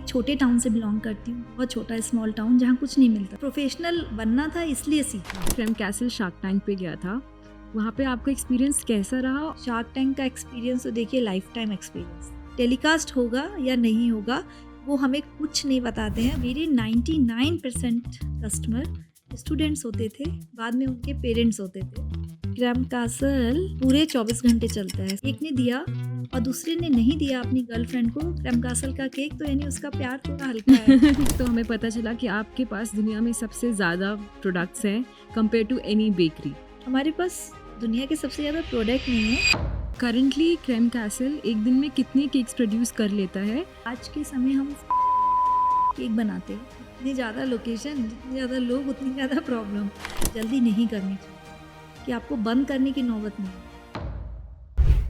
छोटे टाउन से बिलोंग करती हूँ, बहुत छोटा स्मॉल टाउन जहाँ कुछ नहीं मिलता। प्रोफेशनल बनना था इसलिए सीखा। क्रेम कैसल शार्क टैंक पे गया था, वहाँ पे आपका एक्सपीरियंस कैसा रहा? शार्क टैंक का एक्सपीरियंस तो देखिए लाइफ टाइम एक्सपीरियंस, टेलीकास्ट होगा या नहीं होगा वो हमें कुछ नहीं बताते हैं। मेरे 99% कस्टमर स्टूडेंट्स होते थे, बाद में उनके पेरेंट्स होते थे। क्रेम कैसल पूरे 24 घंटे चलता है। एक ने दिया और दूसरे ने नहीं दिया अपनी गर्लफ्रेंड को क्रेम कैसल का केक, तो यानी उसका प्यार थोड़ा हल्का है। तो हमें पता चला कि आपके पास दुनिया में सबसे ज़्यादा प्रोडक्ट्स हैं कंपेयर टू एनी बेकरी। हमारे पास दुनिया के सबसे ज़्यादा प्रोडक्ट नहीं है। करंटली क्रेम कैसल एक दिन में कितने केक्स प्रोड्यूस कर लेता है? आज के समय हम केक बनाते हैं, जितनी ज़्यादा लोकेशन, जितने ज़्यादा लोग, उतनी ज़्यादा प्रॉब्लम। जल्दी नहीं करनी चाहिए कि आपको बंद करने की नौबत नहीं।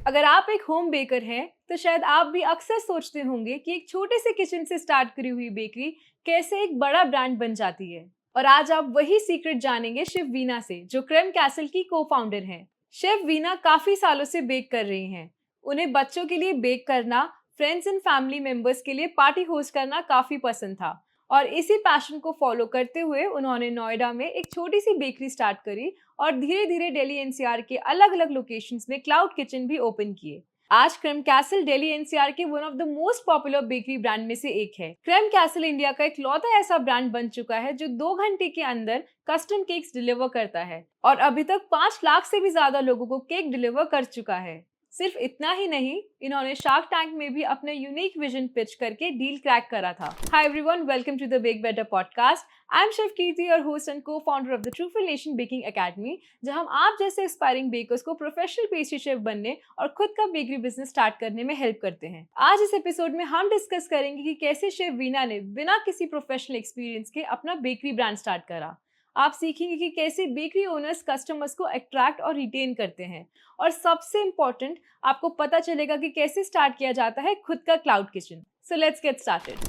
अगर आप एक होम बेकर हैं तो शायद आप भी अक्सर सोचते होंगे कि एक छोटे से किचन से स्टार्ट करी हुई बेकरी कैसे एक बड़ा ब्रांड बन जाती है। और आज आप वही सीक्रेट जानेंगे शेफ वीना से, जो क्रेम कैसल की को-फाउंडर हैं। शेफ वीना काफी सालों से बेक कर रही हैं। उन्हें बच्चों के लिए बेक करना, फ्रेंड्स एंड फैमिली मेंबर्स के लिए पार्टी होस्ट करना काफी पसंद था और इसी पैशन को फॉलो करते हुए उन्होंने नोएडा में एक छोटी सी बेकरी स्टार्ट करी और धीरे धीरे दिल्ली एनसीआर के अलग अलग लोकेशंस में क्लाउड किचन भी ओपन किए। आज क्रेम कैसल दिल्ली एनसीआर के one of the most popular bakery brand में से एक है। क्रेम कैसल इंडिया का इकलौता ऐसा ब्रांड बन चुका है जो 2 घंटे के अंदर कस्टम केक्स डिलीवर करता है और अभी तक 5 लाख से भी ज्यादा लोगों को केक डिलीवर कर चुका है। सिर्फ इतना ही नहीं, इन्होंने शार्क टैंक में भी अपना यूनिक विजन पिच करके डील क्रैक करा था। Hi everyone, welcome to the Bake Better podcast. I am chef Kirti, your host and co-founder of the Truthful Nation Baking Academy, जहां हम आप जैसे एस्पायरिंग बेकर्स को प्रोफेशनल पेस्ट्री शेफ बनने और खुद का बेकरी बिजनेस स्टार्ट करने में हेल्प करते हैं। आज इस एपिसोड में हम डिस्कस करेंगे कि कैसे शेफ वीना ने बिना किसी प्रोफेशनल एक्सपीरियंस के अपना बेकरी ब्रांड स्टार्ट करा। आप सीखेंगे कि कैसे बेकरी ओनर्स कस्टमर्स को अट्रैक्ट और रिटेन करते हैं और सबसे इम्पोर्टेंट, आपको पता चलेगा कि कैसे स्टार्ट किया जाता है खुद का cloud kitchen. So let's get started.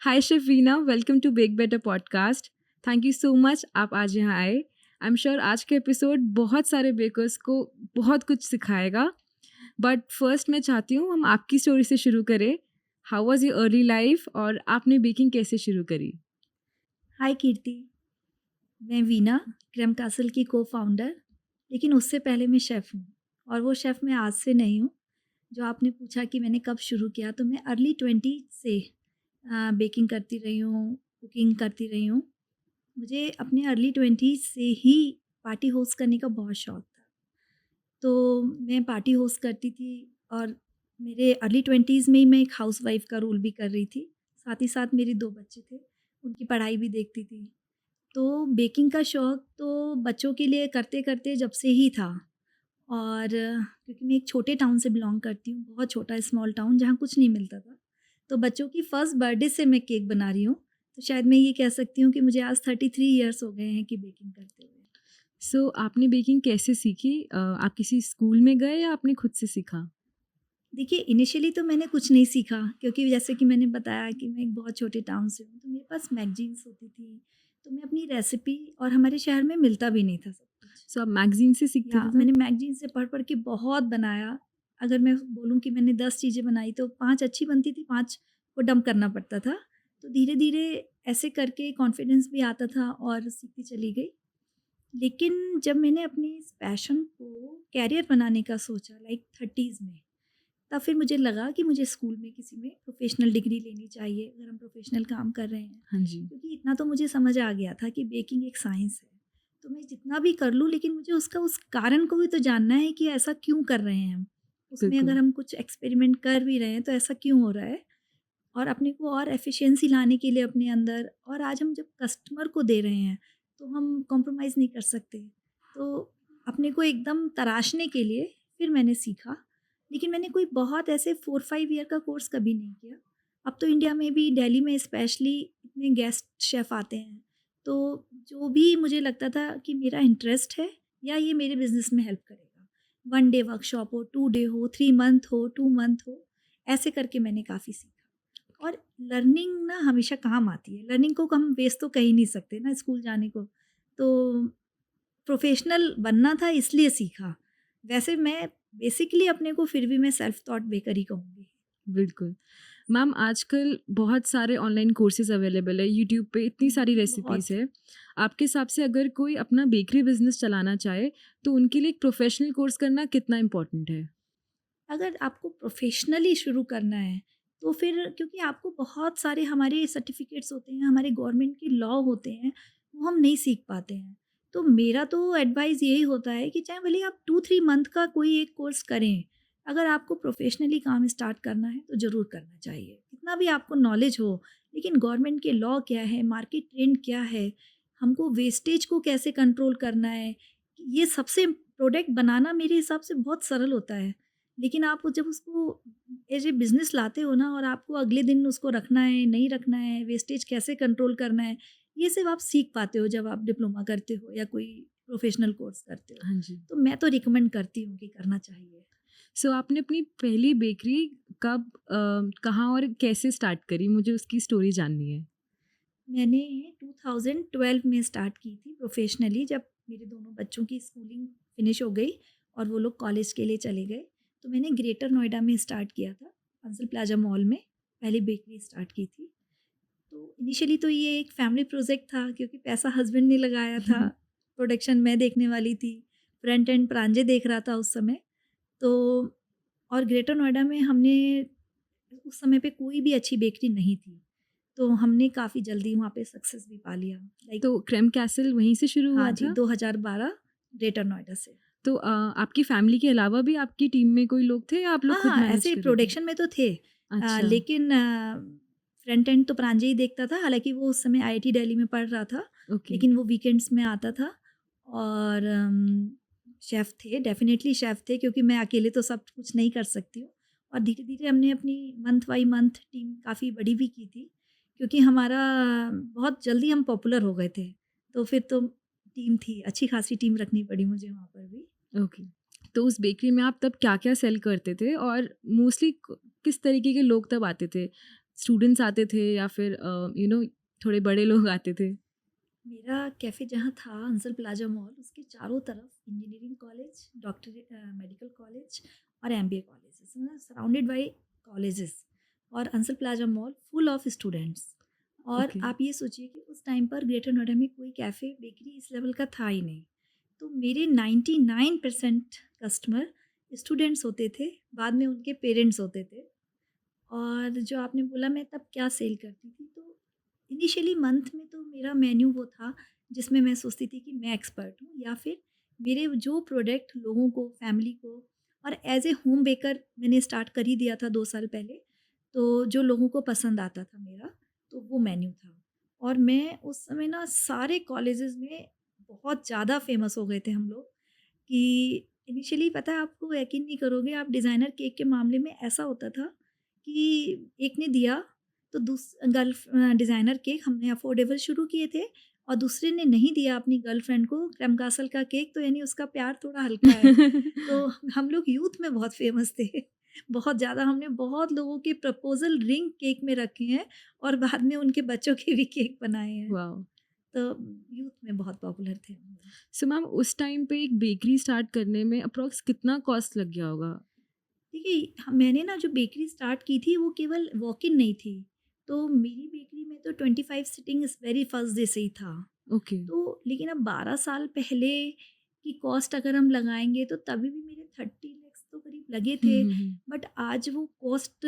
Hi chef Veena, welcome to Bake Better podcast. Thank you so much आप आज यहाँ आए। आई एम श्योर आज के एपिसोड बहुत सारे बेकर्स को बहुत कुछ सिखाएगा, बट फर्स्ट मैं चाहती हूँ हम आपकी स्टोरी से शुरू करें। How was your early life और आपने बेकिंग कैसे शुरू करी? हाय कीर्ति, मैं वीना, क्रेम कैसल की को-फाउंडर, लेकिन उससे पहले मैं शेफ़ हूँ और वो शेफ़ मैं आज से नहीं हूँ। जो आपने पूछा कि मैंने कब शुरू किया, तो मैं अर्ली 20 से बेकिंग करती रही हूँ, कुकिंग करती रही हूँ। मुझे अपने अर्ली 20 से ही पार्टी होस्ट करने का बहुत शौक़ था, तो मैं पार्टी होस्ट करती थी और मेरे अर्ली 20s में ही मैं एक हाउसवाइफ़ का रोल भी कर रही थी। साथ ही साथ मेरे 2 बच्चे थे, उनकी पढ़ाई भी देखती थी। तो बेकिंग का शौक़ तो बच्चों के लिए करते-करते जब से ही था। और क्योंकि मैं एक छोटे टाउन से बिलोंग करती हूँ, बहुत छोटा स्मॉल टाउन जहाँ कुछ नहीं मिलता था, तो बच्चों की फर्स्ट बर्थडे से मैं केक बना रही हूँ। तो शायद मैं ये कह सकती हूँ कि मुझे आज 33 ईयर्स हो गए हैं कि बेकिंग करते हुए। सो आपने बेकिंग कैसे सीखी? आप किसी स्कूल में गए या आपने खुद से सीखा? देखिए, इनिशियली तो मैंने कुछ नहीं सीखा, क्योंकि जैसे कि मैंने बताया कि मैं एक बहुत छोटे टाउन से हूँ, तो मेरे पास मैगज़ीन्स होती थी, तो मैं अपनी रेसिपी, और हमारे शहर में मिलता भी नहीं था सब कुछ। सो आप मैगजीन से सीखते थे? मैंने मैगज़ीन से पढ़-पढ़ के बहुत बनाया। अगर मैं बोलूँ कि मैंने 10 चीज़ें बनाई तो 5 अच्छी बनती थी, 5 को डंप करना पड़ता था। तो धीरे-धीरे ऐसे करके कॉन्फिडेंस भी आता था और सीखती चली गई। लेकिन जब मैंने अपने इस पैशन को करियर बनाने का सोचा लाइक 30s में, तब फिर मुझे लगा कि मुझे स्कूल में किसी में प्रोफेशनल डिग्री लेनी चाहिए अगर हम प्रोफेशनल काम कर रहे हैं। हाँ जी। क्योंकि इतना तो मुझे समझ आ गया था कि बेकिंग एक साइंस है, तो मैं जितना भी कर लूँ, लेकिन मुझे उसका उस कारण को भी तो जानना है कि ऐसा क्यों कर रहे हैं हम। उसमें बिल्कुल। अगर हम कुछ एक्सपेरिमेंट कर भी रहे हैं तो ऐसा क्यों हो रहा है, और अपने को और एफिशिएंसी लाने के लिए अपने अंदर, और आज हम जब कस्टमर को दे रहे हैं तो हम कॉम्प्रोमाइज़ नहीं कर सकते। तो अपने को एकदम तराशने के लिए फिर मैंने सीखा, लेकिन मैंने कोई बहुत ऐसे 4-5 ईयर का कोर्स कभी नहीं किया। अब तो इंडिया में भी, दिल्ली में स्पेशली, इतने गेस्ट शेफ़ आते हैं, तो जो भी मुझे लगता था कि मेरा इंटरेस्ट है या ये मेरे बिज़नेस में हेल्प करेगा, 1 डे वर्कशॉप हो, 2 डे हो, 3 मंथ हो, 2 मंथ हो, ऐसे करके मैंने काफ़ी सीखा। और लर्निंग ना हमेशा काम आती है, लर्निंग को हम वेस्ट तो कह ही नहीं सकते ना स्कूल जाने को। तो प्रोफेशनल बनना था इसलिए सीखा। वैसे मैं बेसिकली अपने को फिर भी मैं सेल्फ टॉट बेकर ही कहूँगी। बिल्कुल। मैम आजकल बहुत सारे ऑनलाइन कोर्सेज अवेलेबल है, यूट्यूब पे इतनी सारी बहुत। रेसिपीज़ है। आपके हिसाब से अगर कोई अपना बेकरी बिजनेस चलाना चाहे तो उनके लिए एक प्रोफेशनल कोर्स करना कितना इम्पोर्टेंट है? अगर आपको प्रोफेशनली शुरू करना है तो फिर क्योंकि आपको बहुत सारे हमारे सर्टिफिकेट्स होते हैं, हमारे गवर्नमेंट के लॉ होते हैं, वो हम नहीं सीख पाते हैं। तो मेरा तो एडवाइस यही होता है कि चाहे भले आप 2-3 मंथ का कोई एक कोर्स करें, अगर आपको प्रोफेशनली काम स्टार्ट करना है तो ज़रूर करना चाहिए। कितना भी आपको नॉलेज हो, लेकिन गवर्नमेंट के लॉ क्या है, मार्केट ट्रेंड क्या है, हमको वेस्टेज को कैसे कंट्रोल करना है, ये सबसे प्रोडक्ट बनाना मेरे हिसाब से बहुत सरल होता है। लेकिन आप जब उसको एज ए बिज़नेस लाते हो ना, और आपको अगले दिन उसको रखना है, नहीं रखना है, वेस्टेज कैसे कंट्रोल करना है, ये सिर्फ़ आप सीख पाते हो जब आप डिप्लोमा करते हो या कोई प्रोफ़ेशनल कोर्स करते हो। हाँ जी। तो मैं तो रिकमेंड करती हूँ कि करना चाहिए। सो आपने अपनी पहली बेकरी कब कहाँ और कैसे स्टार्ट करी? मुझे उसकी स्टोरी जाननी है। मैंने 2012 में स्टार्ट की थी प्रोफ़ेशनली, जब मेरे दोनों बच्चों की स्कूलिंग फ़िनिश हो गई और वो लोग कॉलेज के लिए चले गए। तो मैंने ग्रेटर नोएडा में स्टार्ट किया था, अंसल प्लाज़ा मॉल में पहली बेकरी स्टार्ट की थी। तो इनिशियली तो ये एक फैमिली प्रोजेक्ट था, क्योंकि पैसा हस्बैंड ने लगाया था, प्रोडक्शन मैं देखने वाली थी, फ्रंट एंड प्रांजय देख रहा था उस समय। तो और ग्रेटर नोएडा में हमने उस समय पे कोई भी अच्छी बेकरी नहीं थी, तो हमने काफ़ी जल्दी वहाँ पे सक्सेस भी पा लिया। लाइक तो क्रेम कैसल वहीं से शुरू हुआ हाँ जी, था? 2012 ग्रेटर नोएडा से। तो आपकी फैमिली के अलावा भी आपकी टीम में कोई लोग थे या आप लोग हाँ, खुद हाँ, मैनेज ऐसे कर रहे थे? प्रोडक्शन में तो थे। अच्छा। लेकिन फ्रंट एंड तो प्रांजय ही देखता था, हालाँकि वो उस समय आईआईटी दिल्ली में पढ़ रहा था, ओके। लेकिन वो वीकेंड्स में आता था। और शेफ़ थे, डेफ़िनेटली शेफ़ थे, क्योंकि मैं अकेले तो सब कुछ नहीं कर सकती हूँ। और धीरे-धीरे हमने अपनी मंथ बाई मंथ टीम काफ़ी बड़ी भी की थी, क्योंकि हमारा बहुत जल्दी हम पॉपुलर हो गए थे। तो फिर तो टीम थी, अच्छी खासी टीम रखनी पड़ी मुझे वहाँ पर भी। ओके। तो उस बेकरी में आप तब क्या-क्या सेल करते थे और मोस्टली किस तरीके के लोग तब आते थे? स्टूडेंट्स आते थे या फिर थोड़े बड़े लोग आते थे? मेरा कैफ़े जहाँ था अंसल प्लाजा मॉल, उसके चारों तरफ इंजीनियरिंग कॉलेज, मेडिकल कॉलेज और MBA colleges, surrounded by colleges. और Ansal Plaza mall full of students. और ओके। आप ये सोचिए कि उस टाइम पर ग्रेटर नोएडा में कोई कैफ़े बेकरी इस लेवल का था ही नहीं। तो मेरे 99% कस्टमर स्टूडेंट्स होते थे, बाद में उनके पेरेंट्स होते थे। और जो आपने बोला मैं तब क्या सेल करती थी, तो इनिशियली मंथ में तो मेरा मेन्यू वो था जिसमें मैं सोचती थी कि मैं एक्सपर्ट हूँ, या फिर मेरे जो प्रोडक्ट लोगों को, फैमिली को, और एज ए होम बेकर मैंने स्टार्ट कर ही दिया था 2 साल पहले, तो जो लोगों को पसंद आता था मेरा, तो वो मेन्यू था। और मैं उस समय ना सारे कॉलेजेस में बहुत ज़्यादा फेमस हो गए थे हम लोग, कि इनिशियली पता है, आपको यकीन नहीं करोगे, आप डिज़ाइनर केक के मामले में ऐसा होता था कि एक ने दिया तो डिज़ाइनर केक हमने अफोर्डेबल शुरू किए थे, और दूसरे ने नहीं दिया अपनी गर्लफ्रेंड को क्रम कासल का केक, तो यानी उसका प्यार थोड़ा हल्का है। तो हम लोग यूथ में बहुत फेमस थे। बहुत ज़्यादा हमने बहुत लोगों के प्रपोज़ल रिंग केक में रखे हैं, और बाद में उनके बच्चों के भी केक बनाए हैं। वाओ! तो यूथ में बहुत पॉपुलर थे हम लोग। सो मैम उस टाइम पे एक बेकरी स्टार्ट करने में अप्रॉक्स कितना कॉस्ट लग गया होगा? देखिए, मैंने ना जो बेकरी स्टार्ट की थी वो केवल वॉक इन नहीं थी। तो मेरी बेकरी में तो 25 sitting is very first day से ही था। ओके। तो लेकिन अब 12 साल पहले की कॉस्ट अगर हम लगाएँगे तो तभी भी मेरे 30 लैक्स तो करीब लगे हुँ, थे। हुँ, हुँ। बट आज वो कॉस्ट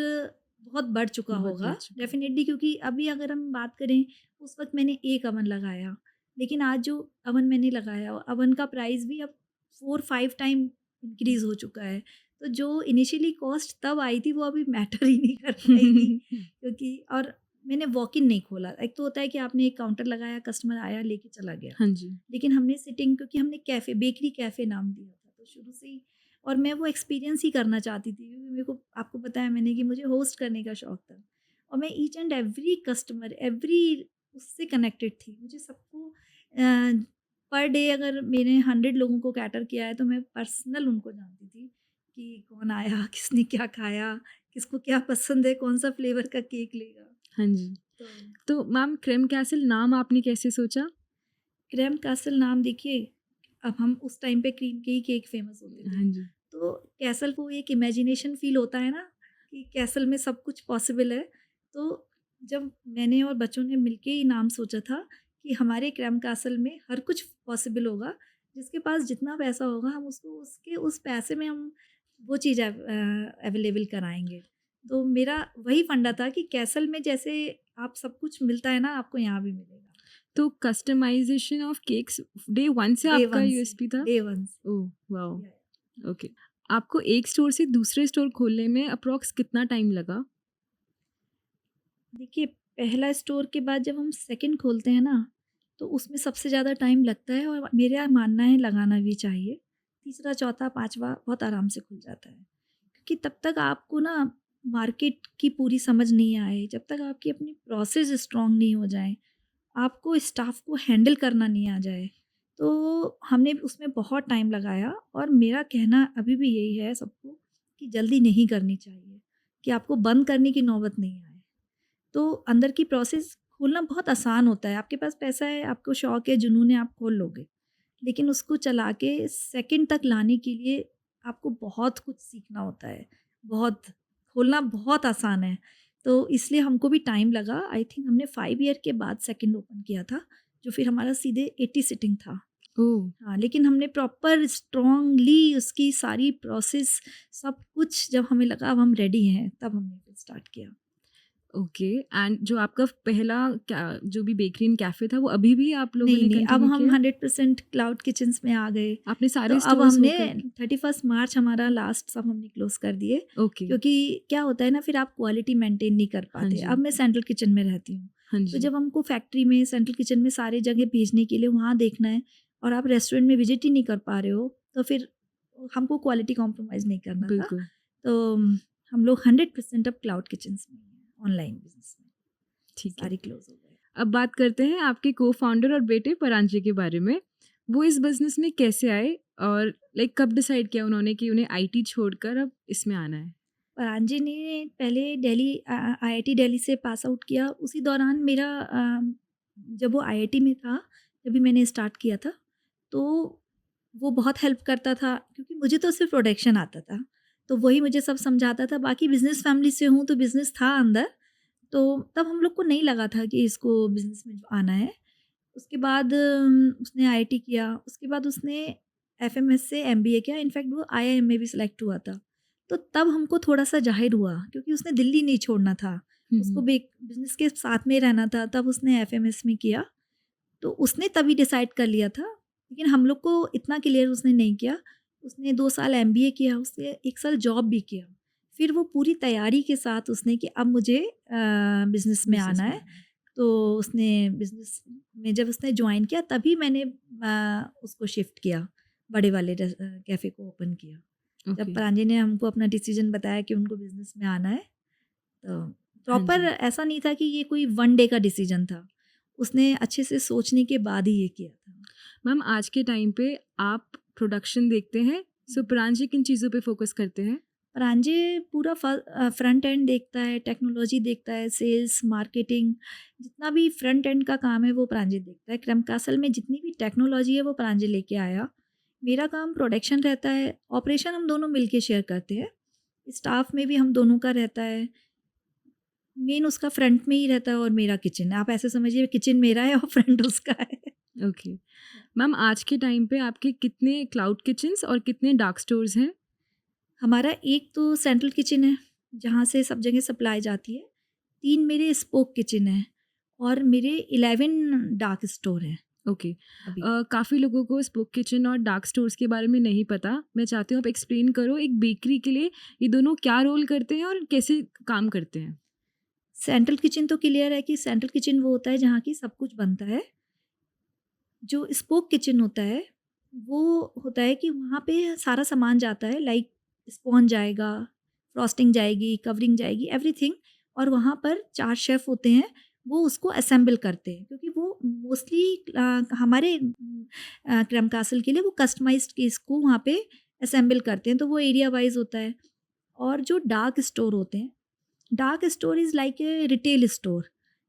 बहुत बढ़ चुका बहुत होगा बढ़ चुका है। डेफ़िनेटली, क्योंकि अभी अगर हम बात करें, उस वक़्त मैंने 1 अवन लगाया। लेकिन आज जो अवन मैंने लगाया, अवन का प्राइस भी अब 4-5 टाइम इंक्रीज़ हो चुका है। तो जो इनिशियली कॉस्ट तब आई थी वो अभी मैटर ही नहीं कर पाएगी, क्योंकि और मैंने वॉक इन नहीं खोला। एक तो होता है कि आपने एक काउंटर लगाया, कस्टमर आया, लेके चला गया। हाँ जी। लेकिन हमने सिटिंग, क्योंकि हमने कैफ़े, बेकरी कैफ़े नाम दिया था, तो शुरू से ही, और मैं वो एक्सपीरियंस ही करना चाहती थी, क्योंकि मेरे को, आपको बताया मैंने, कि मुझे होस्ट करने का शौक था। और मैं each and every customer, every उससे कनेक्टेड थी। मुझे सबको पर डे अगर मैंने 100 लोगों को कैटर किया है, तो मैं पर्सनल उनको जानती थी कि कौन आया, किसने क्या खाया, किसको क्या पसंद है, कौन-सा फ्लेवर का केक लेगा। हाँ जी। तो तो मैम क्रेम कैसल नाम आपने कैसे सोचा? क्रैम कैसल नाम, देखिए, अब हम उस टाइम पे क्रीम के ही केक फ़ेमस होते थे। हाँ जी। तो कैसल को एक इमेजिनेशन फ़ील होता है ना, कि कैसल में सब कुछ पॉसिबल है। तो जब मैंने और बच्चों ने मिलके ये नाम सोचा था कि हमारे क्रैम कासल में हर कुछ पॉसिबल होगा, जिसके पास जितना पैसा होगा हम उसको उसके उस पैसे में हम वो चीज़ अवेलेबल कराएँगे। तो मेरा वही फंडा था कि कैसल में जैसे आप सब कुछ मिलता है ना, आपको यहाँ भी मिलेगा। तो कस्टमाइजेशन ऑफ केक्स डे 1 से डे आपका 1 से, यूएसपी था? डे 1 से। Oh wow! या ओके। आपको एक स्टोर से दूसरे स्टोर खोलने में अप्रॉक्स कितना टाइम लगा? देखिए, पहला स्टोर के बाद जब हम सेकंड खोलते हैं ना, तो उसमें सबसे ज़्यादा टाइम लगता है और मेरा मानना है लगाना भी चाहिए। तीसरा, चौथा, पाँचवा बहुत आराम से खुल जाता है। क्योंकि तब तक आपको ना मार्केट की पूरी समझ नहीं आए, जब तक आपकी अपनी प्रोसेस स्ट्रॉन्ग नहीं हो जाए, आपको स्टाफ को हैंडल करना नहीं आ जाए, तो हमने उसमें बहुत टाइम लगाया। और मेरा कहना अभी भी यही है सबको कि जल्दी नहीं करनी चाहिए, कि आपको बंद करने की नौबत नहीं आए। तो अंदर की प्रोसेस खोलना बहुत आसान होता है। आपके पास पैसा है, आपको शौक है, जुनून है, आप खोल लोगे। लेकिन उसको चला के सेकंड तक लाने के लिए आपको बहुत कुछ सीखना होता है। बहुत, खोलना बहुत आसान है। तो इसलिए हमको भी टाइम लगा। आई थिंक हमने 5 ईयर के बाद सेकंड ओपन किया था, जो फिर हमारा सीधे 80 सीटिंग था। ओह! हाँ, लेकिन हमने प्रॉपर स्ट्रॉन्गली उसकी सारी प्रोसेस सब कुछ जब हमें लगा अब हम रेडी हैं, तब हमने फिर स्टार्ट किया। ओके। एंड जो आपका पहला क्या जो भी बेकरी एंड कैफ़े था वो अभी भी आप लोगों नहीं, ने नहीं, अब कंटिन्यू हम किया? 100% क्लाउड किचन्स में आ गए। आपने तो सारे अब स्टोर्स हमने होकर 31 मार्च हमारा लास्ट सब हमने क्लोज़ कर दिए, ओके। क्योंकि क्या होता है ना, फिर आप क्वालिटी मेंटेन नहीं कर हाँ पाते। जी, अब मैं सेंट्रल किचन में रहती हूँ, हाँ तो जी। जब हमको फैक्ट्री में, सेंट्रल किचन में सारी जगह भेजने के लिए वहाँ देखना है और आप रेस्टोरेंट में विज़िट ही नहीं कर पा रहे हो, तो फिर हमको क्वालिटी कॉम्प्रोमाइज़ नहीं करना था। बिल्कुल, तो हम लोग 100% अब क्लाउड किचन्स में हैं, ऑनलाइन बिज़नेस में, ठीक है। सारी क्लोज़ हो गए। अब बात करते हैं आपके को-फाउंडर और बेटे परांजि के बारे में। वो इस बिज़नेस में कैसे आए और लाइक कब डिसाइड किया उन्होंने कि उन्हें आईटी छोड़कर अब इसमें आना है? परांजि ने पहले दिल्ली आईआईटी दिल्ली से पास आउट किया। उसी दौरान मेरा जब वो आईआईटी में था, जभी मैंने स्टार्ट किया था, तो वो बहुत हेल्प करता था, क्योंकि मुझे तो सिर्फ प्रोडक्शन आता था, तो वही मुझे सब समझाता था। बाकी बिज़नेस फैमिली से हूँ, तो बिज़नेस था अंदर, तो तब हम लोग को नहीं लगा था कि इसको बिज़नेस में आना है। उसके बाद उसने आईआईटी किया, उसके बाद उसने एफएमएस से एमबीए किया, इनफैक्ट वो आईआईएम में भी सिलेक्ट हुआ था। तो तब हमको थोड़ा-सा ज़ाहिर हुआ, क्योंकि उसने दिल्ली नहीं छोड़ना था, हुँ, उसको हुँ। बिज़नेस के साथ में रहना था, तब उसने एफएमएस में किया। तो उसने तभी डिसाइड कर लिया था, लेकिन हम लोग को इतना क्लियर उसने नहीं किया। उसने 2 साल एमबीए किया, उसने 1 साल जॉब भी किया। फिर वो पूरी तैयारी के साथ उसने कि अब मुझे बिज़नेस में बिज़नेस आना में है। आना है। तो उसने बिज़नेस में जब उसने जॉइन किया, तभी मैंने उसको शिफ्ट किया, बड़े वाले कैफ़े को ओपन किया। जब ओके, परांजि ने हमको अपना डिसीज़न बताया कि उनको बिज़नेस में आना है, तो हाँ प्रॉपर जी। ऐसा नहीं था कि ये कोई वन डे का डिसीज़न था। उसने अच्छे से सोचने के बाद ही ये किया था। मैम आज के टाइम पे आप प्रोडक्शन देखते हैं, सो परांजि किन चीज़ों पे फ़ोकस करते हैं? परांजि पूरा फ्रंट एंड देखता है, टेक्नोलॉजी देखता है, सेल्स, मार्केटिंग, जितना भी फ्रंट एंड का काम है वो परांजि देखता है। क्रम कासल में जितनी भी टेक्नोलॉजी है वो परांजि लेके आया। मेरा काम प्रोडक्शन रहता है, ऑपरेशन हम दोनों मिलके शेयर करते हैं। स्टाफ में भी हम दोनों का रहता है। मेन उसका फ्रंट में ही रहता है और मेरा किचन। आप ऐसे समझिए किचन मेरा है और फ्रंट उसका है। ओके। मैम आज के टाइम पे आपके कितने क्लाउड किचन्स और कितने डार्क स्टोर्स हैं? हमारा एक तो सेंट्रल किचन है, जहाँ से सब जगह सप्लाई जाती है। 3 मेरे स्पोक किचन हैं और मेरे 11 डार्क स्टोर हैं ओके। अभी। काफ़ी लोगों को स्पोक किचन और डार्क स्टोर्स के बारे में नहीं पता। मैं चाहती हूँ आप एक्सप्लेन करो एक बेकरी के लिए ये दोनों क्या रोल करते हैं और कैसे काम करते हैं? सेंट्रल किचन तो क्लियर है कि सेंट्रल किचन वो होता है जहाँ की सब कुछ बनता है। जो स्पोक किचन होता है, वो होता है कि वहाँ पे सारा सामान जाता है, लाइक स्पॉन्ज जाएगा, फ्रॉस्टिंग जाएगी, कवरिंग जाएगी, एवरीथिंग। और वहाँ पर 4 शेफ़ होते हैं, वो उसको असेंबल करते हैं, क्योंकि वो मोस्टली हमारे क्रम कासल के लिए वो कस्टमाइज़्ड केस को वहाँ पे असेंबल करते हैं, तो वो एरिया वाइज़ होता है। और जो डार्क स्टोर होते हैं, dark store is like a retail store,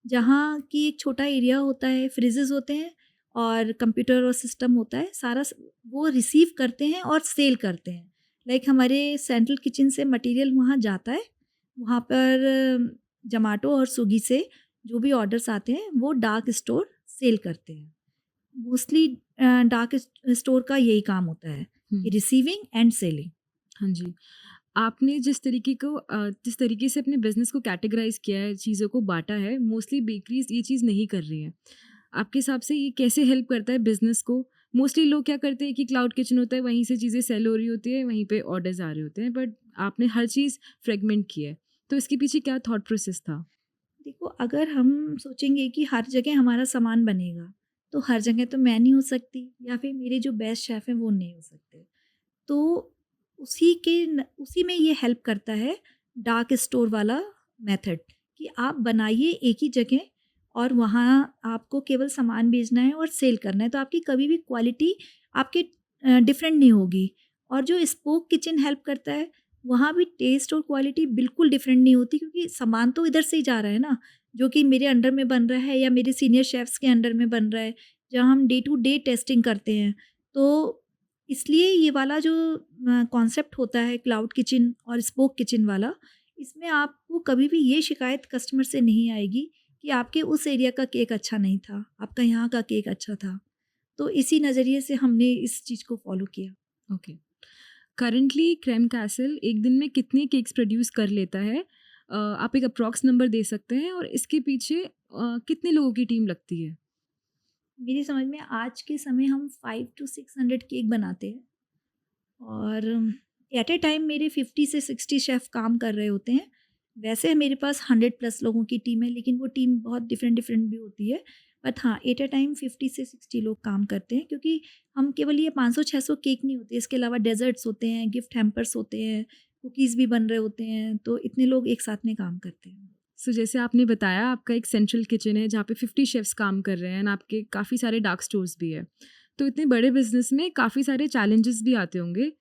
जहाँ की एक छोटा एरिया होता है, फ्रिजेज़ होते हैं और कंप्यूटर और सिस्टम होता है, सारा वो रिसीव करते हैं और सेल करते हैं। लाइक हमारे सेंट्रल किचन से मटेरियल वहाँ जाता है, वहाँ पर ज़ोमैटो और स्विगी से जो भी ऑर्डर्स आते हैं वो डार्क स्टोर सेल करते हैं। मोस्टली डार्क स्टोर का यही काम होता है कि हुँ। Receiving end selling. हाँ जी। आपने जिस तरीके से अपने बिज़नेस को कैटेगराइज़ किया है, चीज़ों को बाँटा है, मोस्टली बेकरीज़ ये चीज़ नहीं कर रही हैं। आपके हिसाब से ये कैसे हेल्प करता है बिज़नेस को? मोस्टली लोग क्या करते हैं कि क्लाउड किचन होता है, वहीं से चीज़ें सेल हो रही होती है, वहीं पे ऑर्डर्स आ रहे होते हैं, बट आपने हर चीज़ फ्रेगमेंट की है। तो इसके पीछे क्या थॉट प्रोसेस था? देखो, अगर हम सोचेंगे कि हर जगह हमारा सामान बनेगा, तो हर जगह तो मैं नहीं हो सकती या फिर मेरे जो बेस्ट शेफ़ हैं वो नहीं हो सकते। तो उसी में ये हेल्प करता है डार्क स्टोर वाला मेथड कि आप बनाइए एक ही जगह और वहाँ आपको केवल सामान बेचना है और सेल करना है, तो आपकी कभी भी क्वालिटी आपकी डिफरेंट नहीं होगी। और जो स्पोक किचन हेल्प करता है, वहाँ भी टेस्ट और क्वालिटी बिल्कुल डिफरेंट नहीं होती, क्योंकि सामान तो इधर से ही जा रहा है ना, जो कि मेरे अंडर में बन रहा है या मेरे सीनियर शेफ्स के अंडर में बन रहा है, जहाँ हम डे टू डे टेस्टिंग करते हैं। तो इसलिए ये वाला जो कॉन्सेप्ट होता है क्लाउड किचन और स्पोक किचन वाला, इसमें आपको कभी भी ये शिकायत कस्टमर से नहीं आएगी कि आपके उस एरिया का केक अच्छा नहीं था, आपका यहाँ का केक अच्छा था। तो इसी नज़रिए से हमने इस चीज़ को फ़ॉलो किया। ओके। करंटली क्रेम कैसल एक दिन में कितने केक्स प्रोड्यूस कर लेता है? आप एक अप्रॉक्स नंबर दे सकते हैं और इसके पीछे कितने लोगों की टीम लगती है? मेरी समझ में आज के समय हम 5 टू 600 केक बनाते हैं और एट ए टाइम मेरे 50 से 60 शेफ़ काम कर रहे होते हैं। वैसे मेरे पास 100 प्लस लोगों की टीम है, लेकिन वो टीम बहुत डिफरेंट डिफरेंट भी होती है। बट हाँ, एट ए टाइम 50 से 60 लोग काम करते हैं, क्योंकि हम केवल ये 500-600 केक नहीं होते, इसके अलावा डेज़र्ट्स होते हैं, गिफ्ट हैम्पर्स होते हैं, कुकीज़ भी बन रहे होते हैं, तो इतने लोग एक साथ में काम करते हैं। सो जैसे आपने बताया आपका एक सेंट्रल किचन है जहाँ पे 50 शेफ्स काम कर रहे हैं एंड आपके काफ़ी सारे डार्क स्टोर्स भी है। तो इतने बड़े बिज़नेस में काफ़ी सारे चैलेंजेस भी आते होंगे।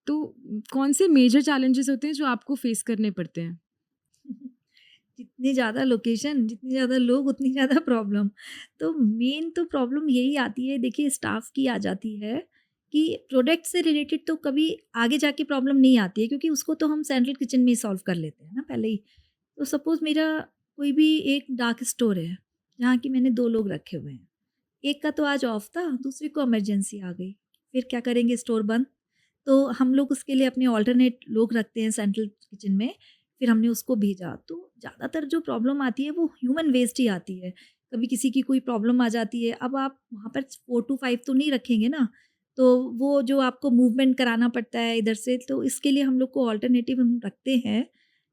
तो कौन से मेजर चैलेंजेस होते हैं जो आपको फेस करने पड़ते हैं? जितनी ज़्यादा लोकेशन, जितने ज़्यादा लोग, उतनी ज़्यादा प्रॉब्लम। तो मेन तो प्रॉब्लम यही आती है, देखिए स्टाफ की आ जाती है कि प्रोडक्ट से रिलेटेड तो कभी आगे जाके प्रॉब्लम नहीं आती है, क्योंकि उसको तो हम सेंट्रल किचन में ही सॉल्व कर लेते हैं ना पहले ही। तो सपोज़ मेरा कोई भी एक डार्क स्टोर है, जहाँ की मैंने 2 लोग रखे हुए हैं। एक का तो आज ऑफ था, दूसरे को इमरजेंसी आ गई। फिर क्या करेंगे, स्टोर बंद। तो हम लोग उसके लिए अपने ऑल्टरनेट लोग रखते हैं सेंट्रल किचन में, फिर हमने उसको भेजा। तो ज़्यादातर जो प्रॉब्लम आती है वो ह्यूमन वेस्ट ही आती है। कभी किसी की कोई प्रॉब्लम आ जाती है, अब आप वहाँ पर 4 टू 5 तो नहीं रखेंगे ना, तो वो जो आपको मूवमेंट कराना पड़ता है इधर से, तो इसके लिए हम लोग को ऑल्टरनेटिव हम रखते हैं।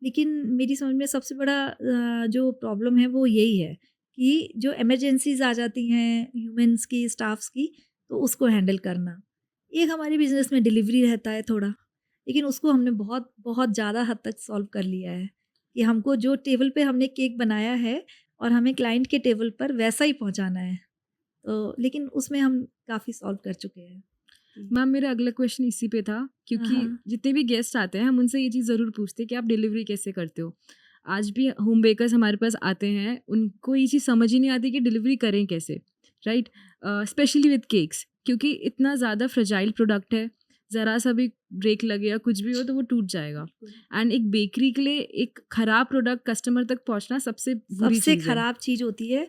लेकिन मेरी समझ में सबसे बड़ा जो प्रॉब्लम है वो यही है कि जो इमरजेंसीज़ आ जाती हैं ह्यूमन्स की, स्टाफ्स की, तो उसको हैंडल करना। एक हमारे बिज़नेस में डिलीवरी रहता है थोड़ा, लेकिन उसको हमने बहुत बहुत ज़्यादा हद तक सॉल्व कर लिया है कि हमको जो टेबल पे हमने केक बनाया है और हमें क्लाइंट के टेबल पर वैसा ही पहुँचाना है। तो लेकिन उसमें हम काफ़ी सॉल्व कर चुके हैं। जी। मैम मेरा अगला क्वेश्चन इसी पे था हाँ, क्योंकि हाँ। जितने भी गेस्ट आते हैं हम उनसे ये चीज़ ज़रूर पूछते हैं कि आप डिलीवरी कैसे करते हो। आज भी होम बेकर्स हमारे पास आते हैं, उनको ये चीज़ समझ ही नहीं आती कि डिलीवरी करें कैसे, राइट? स्पेशली विद केक्स, क्योंकि इतना ज़्यादा फ्रेजाइल प्रोडक्ट है, ज़रा सा भी ब्रेक लगे या कुछ भी हो तो वो टूट जाएगा। बिल्कुल। एंड एक बेकरी के लिए एक ख़राब प्रोडक्ट कस्टमर तक पहुंचना सबसे बुरी सबसे चीज़ है। खराब चीज़ होती है,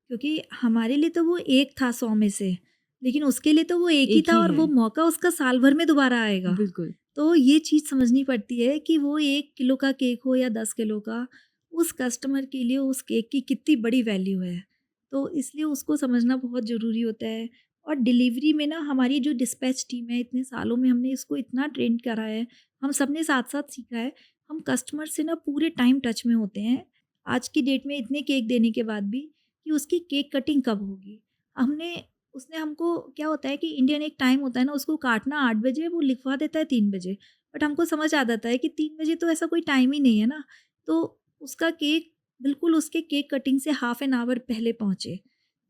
क्योंकि हमारे लिए तो वो एक था 100 में से, लेकिन उसके लिए तो वो एक ही एक था ही और है, वो मौका उसका साल भर में दोबारा आएगा। बिल्कुल। तो ये चीज़ समझनी पड़ती है कि वो 1 किलो का केक हो या 10 किलो का, उस कस्टमर के लिए उस केक की कितनी बड़ी वैल्यू है। तो इसलिए उसको समझना बहुत ज़रूरी होता है। और डिलीवरी में ना हमारी जो डिस्पैच टीम है, इतने सालों में हमने इसको इतना ट्रेन करा है, हम सबने साथ-साथ सीखा है। हम कस्टमर से ना पूरे टाइम टच में होते हैं, आज की डेट में इतने केक देने के बाद भी, कि उसकी केक कटिंग कब होगी। हमने उसने हमको क्या होता है कि इंडियन एक टाइम होता है ना, उसको काटना 8 बजे, वो लिखवा देता है 3 बजे। बट हमको समझ आ जाता है कि 3 बजे तो ऐसा कोई टाइम ही नहीं है ना, तो उसका केक बिल्कुल उसके केक कटिंग से हाफ एन आवर पहले पहुँचे।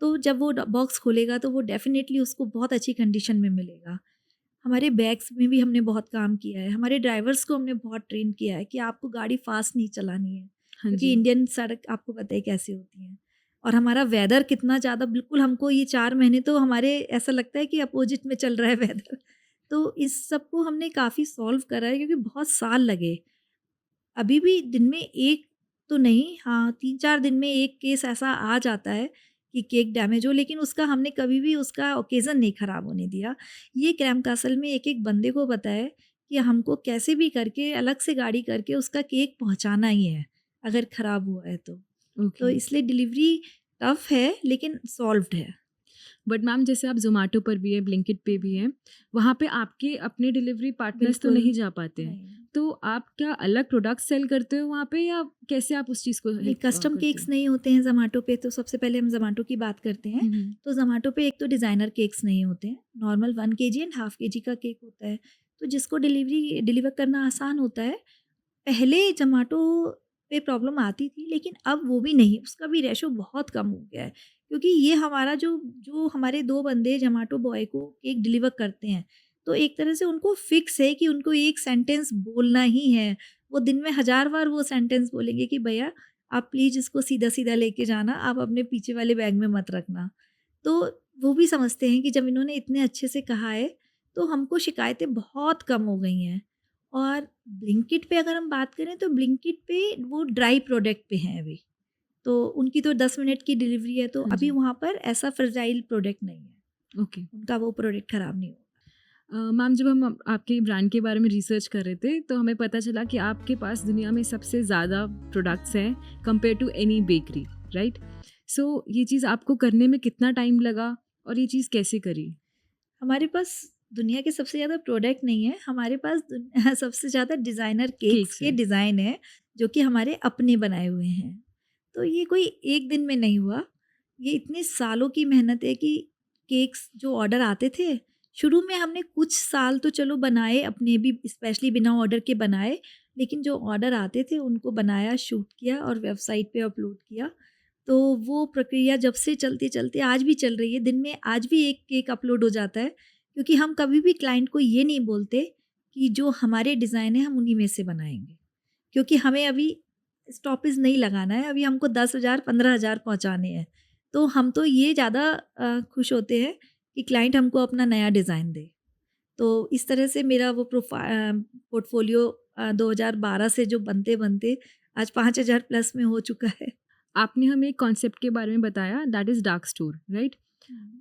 तो जब वो बॉक्स खोलेगा तो वो डेफ़िनेटली उसको बहुत अच्छी कंडीशन में मिलेगा। हमारे बैग्स में भी हमने बहुत काम किया है, हमारे ड्राइवर्स को हमने बहुत ट्रेन किया है कि आपको गाड़ी फ़ास्ट नहीं चलानी है, हाँ क्योंकि जी। इंडियन सड़क आपको पता है कैसी होती हैं। और हमारा वेदर कितना ज़्यादा, बिल्कुल हमको ये 4 महीने तो हमारे ऐसा लगता है कि अपोज़िट में चल रहा है वेदर। तो इस सब को हमने काफ़ी सॉल्व करा है, क्योंकि बहुत साल लगे। अभी भी दिन में 1 तो नहीं, हाँ 3-4 दिन में 1 केस ऐसा आ जाता है कि केक डैमेज हो, लेकिन उसका हमने कभी भी उसका ओकेज़न नहीं ख़राब होने दिया। ये क्रैम कासल में एक-एक बंदे को पता है कि हमको कैसे भी करके अलग से गाड़ी करके उसका केक पहुँचाना ही है, अगर ख़राब हुआ है तो। तो ओके। इसलिए डिलीवरी टफ़ है लेकिन सॉल्व्ड है। बट मैम जैसे आप ज़ोमैटो पर भी हैं, ब्लिंकिट पे भी हैं, वहाँ पे आपके अपने डिलीवरी पार्टनर्स तो बिल्कुल, नहीं जा पाते हैं। नहीं। तो आप क्या अलग प्रोडक्ट सेल करते हो वहाँ पे या कैसे आप उस चीज़ को नहीं, हेल्प कस्टम करते हो? केक्स नहीं होते हैं ज़ोमैटो पे, तो सबसे पहले हम ज़ोमैटो की बात करते हैं। हुँ, हुँ। तो ज़ोमैटो पे एक तो डिज़ाइनर केक्स नहीं होते हैं, normal 1 KG and half KG का केक होता है। तो जिसको डिलीवर करना आसान होता है। पहले ज़ोमैटो पे प्रॉब्लम आती थी, लेकिन अब वो भी नहीं, उसका भी रेशो बहुत कम हो गया है। क्योंकि ये हमारा जो जो हमारे 2 बंदे ज़ोमैटो बॉय को केक डिलीवर करते हैं, तो एक तरह से उनको फ़िक्स है कि उनको एक सेंटेंस बोलना ही है। वो दिन में 1000 बार वो सेंटेंस बोलेंगे कि भैया आप प्लीज़ इसको सीधा-सीधा लेके जाना, आप अपने पीछे वाले बैग में मत रखना। तो वो भी समझते हैं कि जब इन्होंने इतने अच्छे से कहा है, तो हमको शिकायतें बहुत कम हो गई हैं। और ब्लिंकिट पे अगर हम बात करें तो ब्लिंकिट पे वो ड्राई प्रोडक्ट पे हैं अभी। तो उनकी तो 10 मिनट की डिलीवरी है, तो हाँ अभी जी। वहाँ पर ऐसा फ्रेजाइल प्रोडक्ट नहीं है। ओके। उनका वो प्रोडक्ट खराब नहीं होगा। मैम जब हम आपके ब्रांड के बारे में रिसर्च कर रहे थे तो हमें पता चला कि आपके पास दुनिया में सबसे ज़्यादा प्रोडक्ट्स हैं compare to any bakery, right? So ये चीज़ आपको करने में कितना टाइम लगा और ये चीज़ कैसे करी? हमारे पास दुनिया के सबसे ज़्यादा प्रोडक्ट नहीं है, हमारे पास सबसे ज़्यादा डिज़ाइनर केक्स केक्स के हैं। डिज़ाइन हैं, जो कि हमारे अपने बनाए हुए हैं। तो ये कोई एक दिन में नहीं हुआ, ये इतने सालों की मेहनत है कि केक्स जो ऑर्डर आते थे, शुरू में हमने कुछ साल तो चलो बनाए अपने भी, स्पेशली बिना ऑर्डर के बनाए, लेकिन जो ऑर्डर आते थे उनको बनाया, शूट किया और वेबसाइट पे अपलोड किया। तो वो प्रक्रिया जब से चलते-चलते आज भी चल रही है, दिन में आज भी 1 केक अपलोड हो जाता है, क्योंकि हम कभी भी क्लाइंट को ये नहीं बोलते कि जो हमारे डिज़ाइन है हम उन्हीं में से बनाएँगे। क्योंकि हमें अभी स्टॉपेज नहीं लगाना है, अभी हमको 10,000 15,000 पहुँचाने हैं। तो हम तो ये ज़्यादा खुश होते हैं कि क्लाइंट हमको अपना नया डिज़ाइन दे। तो इस तरह से मेरा वो पोर्टफोलियो 2012 से जो बनते-बनते आज 5,000 प्लस में हो चुका है। आपने हमें एक कॉन्सेप्ट के बारे में बताया that is dark store, right?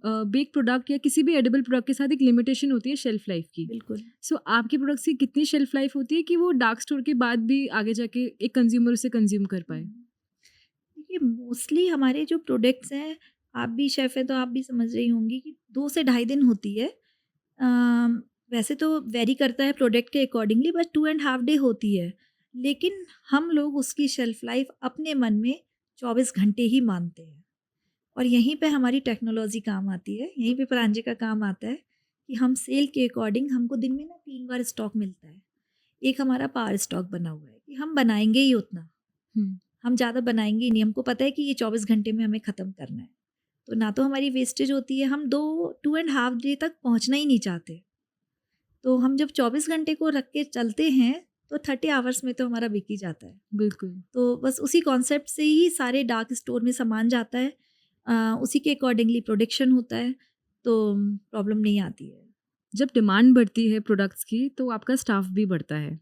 Bake product या किसी भी एडिबल प्रोडक्ट के साथ एक लिमिटेशन होती है शेल्फ लाइफ की। बिल्कुल। सो आपके प्रोडक्ट्स की कितनी शेल्फ लाइफ होती है कि वो डार्क स्टोर के बाद भी आगे जाके एक कंज्यूमर उसे कंज्यूम कर पाए? देखिए, मोस्टली हमारे जो प्रोडक्ट्स हैं, आप भी शेफ़ हैं तो आप भी समझ रही होंगी कि 2 से ढाई दिन होती है। वैसे तो वेरी करता है प्रोडक्ट के अकॉर्डिंगली, बस 2 एंड हाफ डे होती है। लेकिन हम लोग उसकी शेल्फ लाइफ़ अपने मन में 24 घंटे ही मानते हैं। और यहीं पे हमारी टेक्नोलॉजी काम आती है, यहीं पे प्रांजल का काम आता है कि हम सेल के अकॉर्डिंग हमको दिन में ना 3 बार स्टॉक मिलता है। एक हमारा पावर स्टॉक बना हुआ है कि हम बनाएँगे ही उतना। हुँ। हम ज़्यादा बनाएँगे ही नहीं, हमको पता है कि ये 24 घंटे में हमें ख़त्म करना है। तो ना तो हमारी वेस्टेज होती है, हम 2 एंड हाफ डे तक पहुँचना ही नहीं चाहते। तो हम जब 24 घंटे को रख के चलते हैं, तो 30 आवर्स में तो हमारा बिक ही जाता है। बिल्कुल। तो बस उसी कॉन्सेप्ट से ही सारे डार्क स्टोर में सामान जाता है। उसी के अकॉर्डिंगली प्रोडक्शन होता है, तो प्रॉब्लम नहीं आती है। जब डिमांड बढ़ती है प्रोडक्ट्स की तो आपका स्टाफ भी बढ़ता है।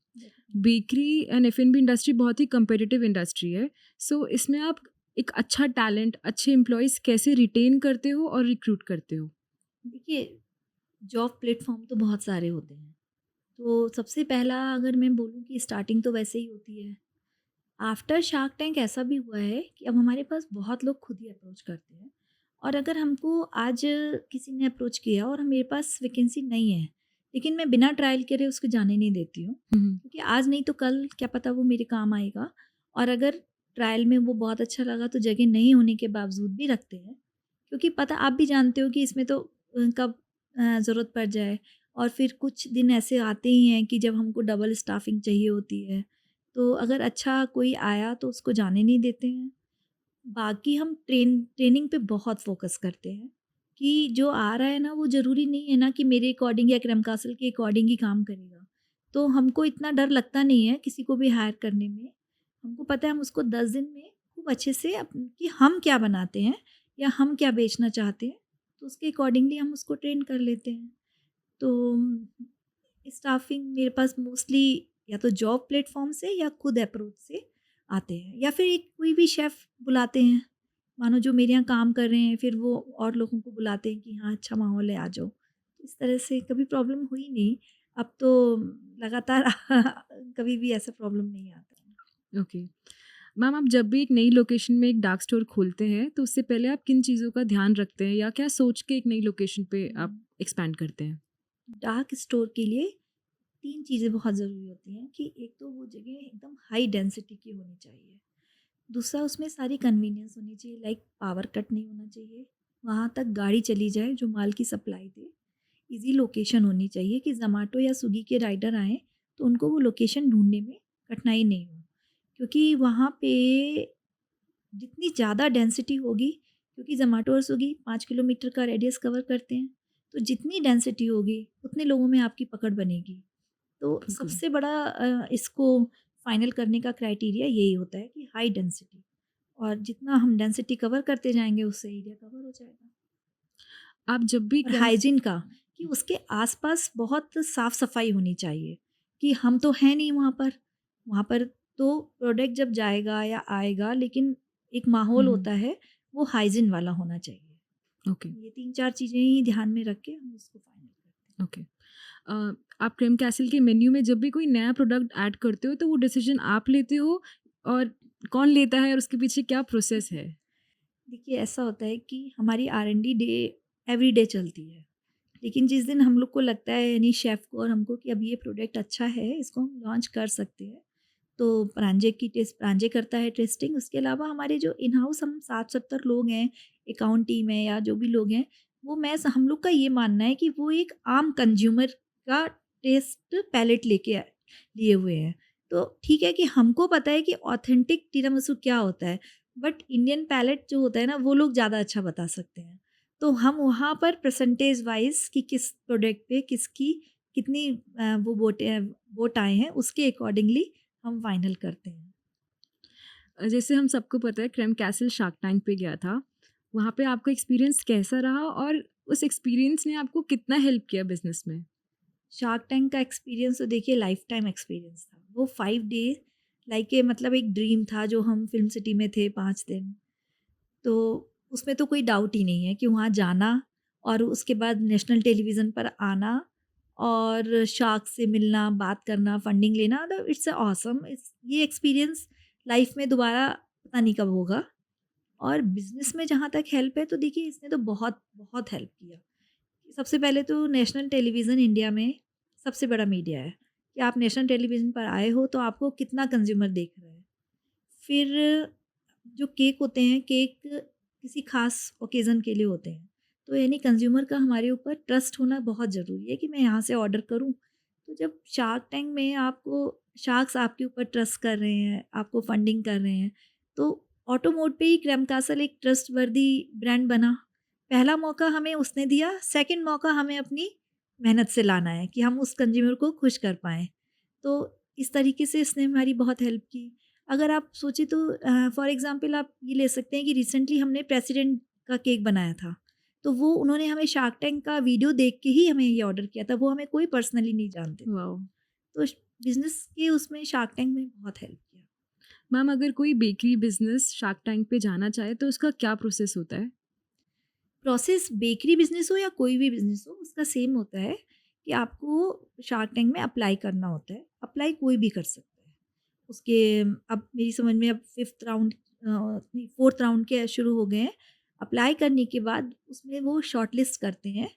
बेकरी एंड एफ&बी इंडस्ट्री बहुत ही कम्पिटिटिव इंडस्ट्री है। सो इसमें आप एक अच्छा टैलेंट, अच्छे एम्प्लॉइज़ कैसे रिटेन करते हो और रिक्रूट करते हो? देखिए, जॉब प्लेटफ़ॉर्म तो बहुत सारे होते हैं। तो सबसे पहला अगर मैं बोलूँ कि स्टार्टिंग तो वैसे ही होती है। आफ्टर शार्क टैंक ऐसा भी हुआ है कि अब हमारे पास बहुत लोग खुद ही अप्रोच करते हैं, और अगर हमको आज किसी ने अप्रोच किया और मेरे पास वैकेंसी नहीं है, लेकिन मैं बिना ट्रायल करे उसको जाने नहीं देती हूँ, हुँ, क्योंकि आज नहीं तो कल क्या पता वो मेरे काम आएगा। और अगर ट्रायल में वो बहुत अच्छा लगा तो जगह नहीं होने के बावजूद भी रखते हैं, क्योंकि पता आप भी जानते हो कि इसमें तो कब ज़रूरत पड़ जाए। और फिर कुछ दिन ऐसे आते ही हैं कि जब हमको डबल स्टाफिंग चाहिए होती है, तो अगर अच्छा कोई आया तो उसको जाने नहीं देते हैं। बाकी हम ट्रेनिंग पे बहुत फ़ोकस करते हैं कि जो आ रहा है ना, वो ज़रूरी नहीं है ना कि मेरे अकॉर्डिंग या क्रम कासल के अकॉर्डिंग ही काम करेगा। तो हमको इतना डर लगता नहीं है किसी को भी हायर करने में। हमको पता है हम उसको 10 दिन में खूब अच्छे से कि हम क्या बनाते हैं या हम क्या बेचना चाहते हैं, तो उसके अकॉर्डिंगली हम उसको ट्रेन कर लेते हैं। तो स्टाफिंग मेरे पास मोस्टली या तो जॉब प्लेटफॉर्म से या खुद अप्रोच से आते हैं, या फिर एक कोई भी शेफ़ बुलाते हैं, मानो जो मेरे यहाँ काम कर रहे हैं, फिर वो और लोगों को बुलाते हैं कि हाँ अच्छा माहौल है, आ जाओ। इस तरह से कभी प्रॉब्लम हुई नहीं। अब तो लगातार कभी भी ऐसा प्रॉब्लम नहीं आता है। ओके। मैम, आप जब भी एक नई लोकेशन में एक डार्क स्टोर खोलते हैं तो उससे पहले आप किन चीज़ों का ध्यान रखते हैं या क्या सोच के एक नई लोकेशन पे आप एक्सपैंड करते हैं? डार्क स्टोर के लिए 3 चीज़ें बहुत ज़रूरी होती हैं कि एक तो वो जगह एकदम हाई डेंसिटी की होनी चाहिए। दूसरा उसमें सारी कन्वीनियंस होनी चाहिए, लाइक पावर कट नहीं होना चाहिए, वहाँ तक गाड़ी चली जाए जो माल की सप्लाई दे। ईज़ी लोकेशन होनी चाहिए कि ज़ोमैटो या स्विगी के राइडर आएँ तो उनको वो लोकेशन ढूँढने में कठिनाई नहीं हो। क्योंकि वहाँ पे जितनी ज़्यादा डेंसिटी होगी, क्योंकि ज़ोमैटो और स्विगी 5 किलोमीटर का रेडियस कवर करते हैं, तो जितनी डेंसिटी होगी उतने लोगों में आपकी पकड़ बनेगी। तो बिल्कुल। सबसे बड़ा इसको फाइनल करने का क्राइटेरिया यही होता है कि हाई डेंसिटी, और जितना हम डेंसिटी कवर करते जाएँगे उससे एरिया कवर हो जाएगा। आप जब भी और क्रम हाइजीन का, कि उसके आसपास बहुत साफ-सफाई होनी चाहिए, कि हम तो हैं नहीं वहाँ पर तो प्रोडक्ट जब जाएगा या आएगा, लेकिन एक माहौल हुँ, होता है, वो हाइजीन वाला होना चाहिए। ओके, ये 3-4 चीज़ें ही ध्यान में रख के हम उसको फाइनल करते हैं। ओके। आप क्रेम कैसल के मेन्यू में जब भी कोई नया प्रोडक्ट ऐड करते हो तो वो डिसीजन आप लेते हो और कौन लेता है और उसके पीछे क्या प्रोसेस है? देखिए ऐसा होता है कि हमारी R&D डे एवरी डे चलती है, लेकिन जिस दिन हम लोग को लगता है, यानी शेफ़ को और हमको, कि अब ये प्रोडक्ट अच्छा है, इसको हम लॉन्च कर सकते हैं, तो प्रांजय करता है टेस्टिंग। उसके अलावा हमारे जो इन हाउस हम 60-70 लोग हैं, अकाउंट टीम है या जो भी लोग हैं, वो मैं हम लोग का ये मानना है कि वो एक आम कंज्यूमर का टेस्ट पैलेट लिए हुए हैं। तो ठीक है कि हमको पता है कि ऑथेंटिक टिरामिसू क्या होता है, बट इंडियन पैलेट जो होता है ना, वो लोग ज़्यादा अच्छा बता सकते हैं। तो हम वहाँ पर परसेंटेज वाइज़ कि किस प्रोडक्ट पे किसकी कितनी वो वोट आए हैं, उसके अकॉर्डिंगली हम फाइनल करते हैं। जैसे हम सबको पता है क्रेम कैसल शार्क टैंक पे गया था, वहाँ पे आपका एक्सपीरियंस कैसा रहा और उस एक्सपीरियंस ने आपको कितना हेल्प किया बिज़नेस में? शार्क टैंक का एक्सपीरियंस तो देखिए लाइफ टाइम एक्सपीरियंस था। वो 5 डेज़ लाइक ए मतलब एक ड्रीम था, जो हम फ़िल्म सिटी में थे 5 दिन। तो उसमें तो कोई डाउट ही नहीं है कि वहाँ जाना और उसके बाद नेशनल टेलीविज़न पर आना और शार्क से मिलना, बात करना, फंडिंग लेना, तो इट्स ऑसम। ये एक्सपीरियंस लाइफ में दोबारा पता नहीं कब होगा। और बिज़नेस में जहाँ तक हेल्प है, तो देखिए इसने तो बहुत, बहुत हेल्प किया। सबसे पहले तो नेशनल टेलीविज़न इंडिया में सबसे बड़ा मीडिया है, कि आप नेशनल टेलीविज़न पर आए हो तो आपको कितना कंज़्यूमर देख रहा है। फिर जो केक होते हैं, केक किसी ख़ास ओकेज़न के लिए होते हैं। तो यानी कंज़्यूमर का हमारे ऊपर ट्रस्ट होना बहुत ज़रूरी है कि मैं यहाँ से ऑर्डर करूँ। तो जब शार्क टैंक में आपको शार्क्स आपके ऊपर ट्रस्ट कर रहे हैं, आपको फंडिंग कर रहे हैं, तो ऑटो मोड पे ही क्रेम कासल एक ट्रस्टवर्दी ब्रांड बना। पहला मौका हमें उसने दिया, सेकंड मौका हमें अपनी मेहनत से लाना है कि हम उस कंज़्यूमर को खुश कर पाएँ। तो इस तरीके से इसने हमारी बहुत हेल्प की। अगर आप सोचें तो फॉर एग्ज़ाम्पल आप ये ले सकते हैं कि रिसेंटली हमने प्रेसिडेंट का केक बनाया था। तो वो उन्होंने हमें शार्क टैंक का वीडियो देख के ही हमें ये ऑर्डर किया था। वो हमें कोई पर्सनली नहीं जानते थे। वाओ! तो श बिज़नेस के उसमें शार्क टैंक में बहुत हेल्प किया। मैम, अगर कोई बेकरी बिज़नेस शार्क टैंक पे जाना चाहे तो उसका क्या प्रोसेस होता है? प्रोसेस बेकरी बिज़नेस हो या कोई भी बिज़नेस हो, उसका सेम होता है कि आपको शार्क टैंक में अप्लाई करना होता है। अप्लाई कोई भी कर सकता है। उसके अब मेरी समझ में अब 5th राउंड नहीं 4th राउंड के शुरू हो गए हैं। अप्लाई करने के बाद उसमें वो शॉर्टलिस्ट करते हैं।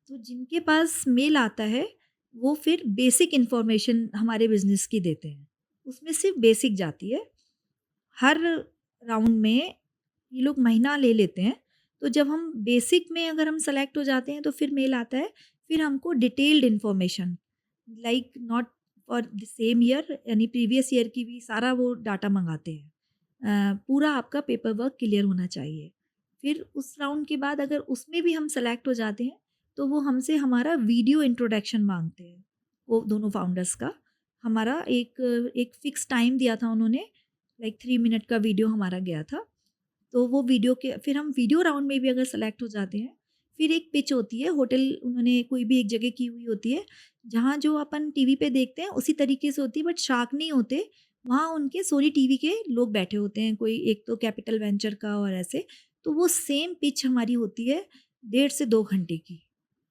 तो जिनके पास मेल आता है, वो फिर बेसिक इन्फॉर्मेशन हमारे बिज़नेस की देते हैं। उसमें सिर्फ़ बेसिक जाती है। हर राउंड में ये लोग महीना ले लेते हैं। तो जब हम बेसिक में अगर हम सेलेक्ट हो जाते हैं, तो फिर मेल आता है। फिर हमको detailed information, like not for the same year, यानी प्रीवियस ईयर की भी सारा वो डाटा मंगाते हैं। पूरा आपका पेपर वर्क क्लियर होना चाहिए। फिर उस राउंड के बाद अगर उसमें भी हम सेलेक्ट हो जाते हैं, तो वो हमसे हमारा वीडियो इंट्रोडक्शन माँगते हैं, वो दोनों फाउंडर्स का। हमारा एक एक फ़िक्स टाइम दिया था उन्होंने, लाइक 3 मिनट का वीडियो हमारा गया था। तो वो वीडियो के फिर हम वीडियो राउंड में भी अगर सेलेक्ट हो जाते हैं, फिर एक पिच होती है, होटल उन्होंने कोई भी एक जगह की हुई होती है, जहाँ जो अपन टीवी पे देखते हैं उसी तरीके से होती है, बट शार्क नहीं होते। वहाँ उनके सोनी टीवी के लोग बैठे होते हैं, कोई एक तो कैपिटल वेंचर का और ऐसे। तो वो सेम पिच हमारी होती है 1.5 से 2 घंटे की।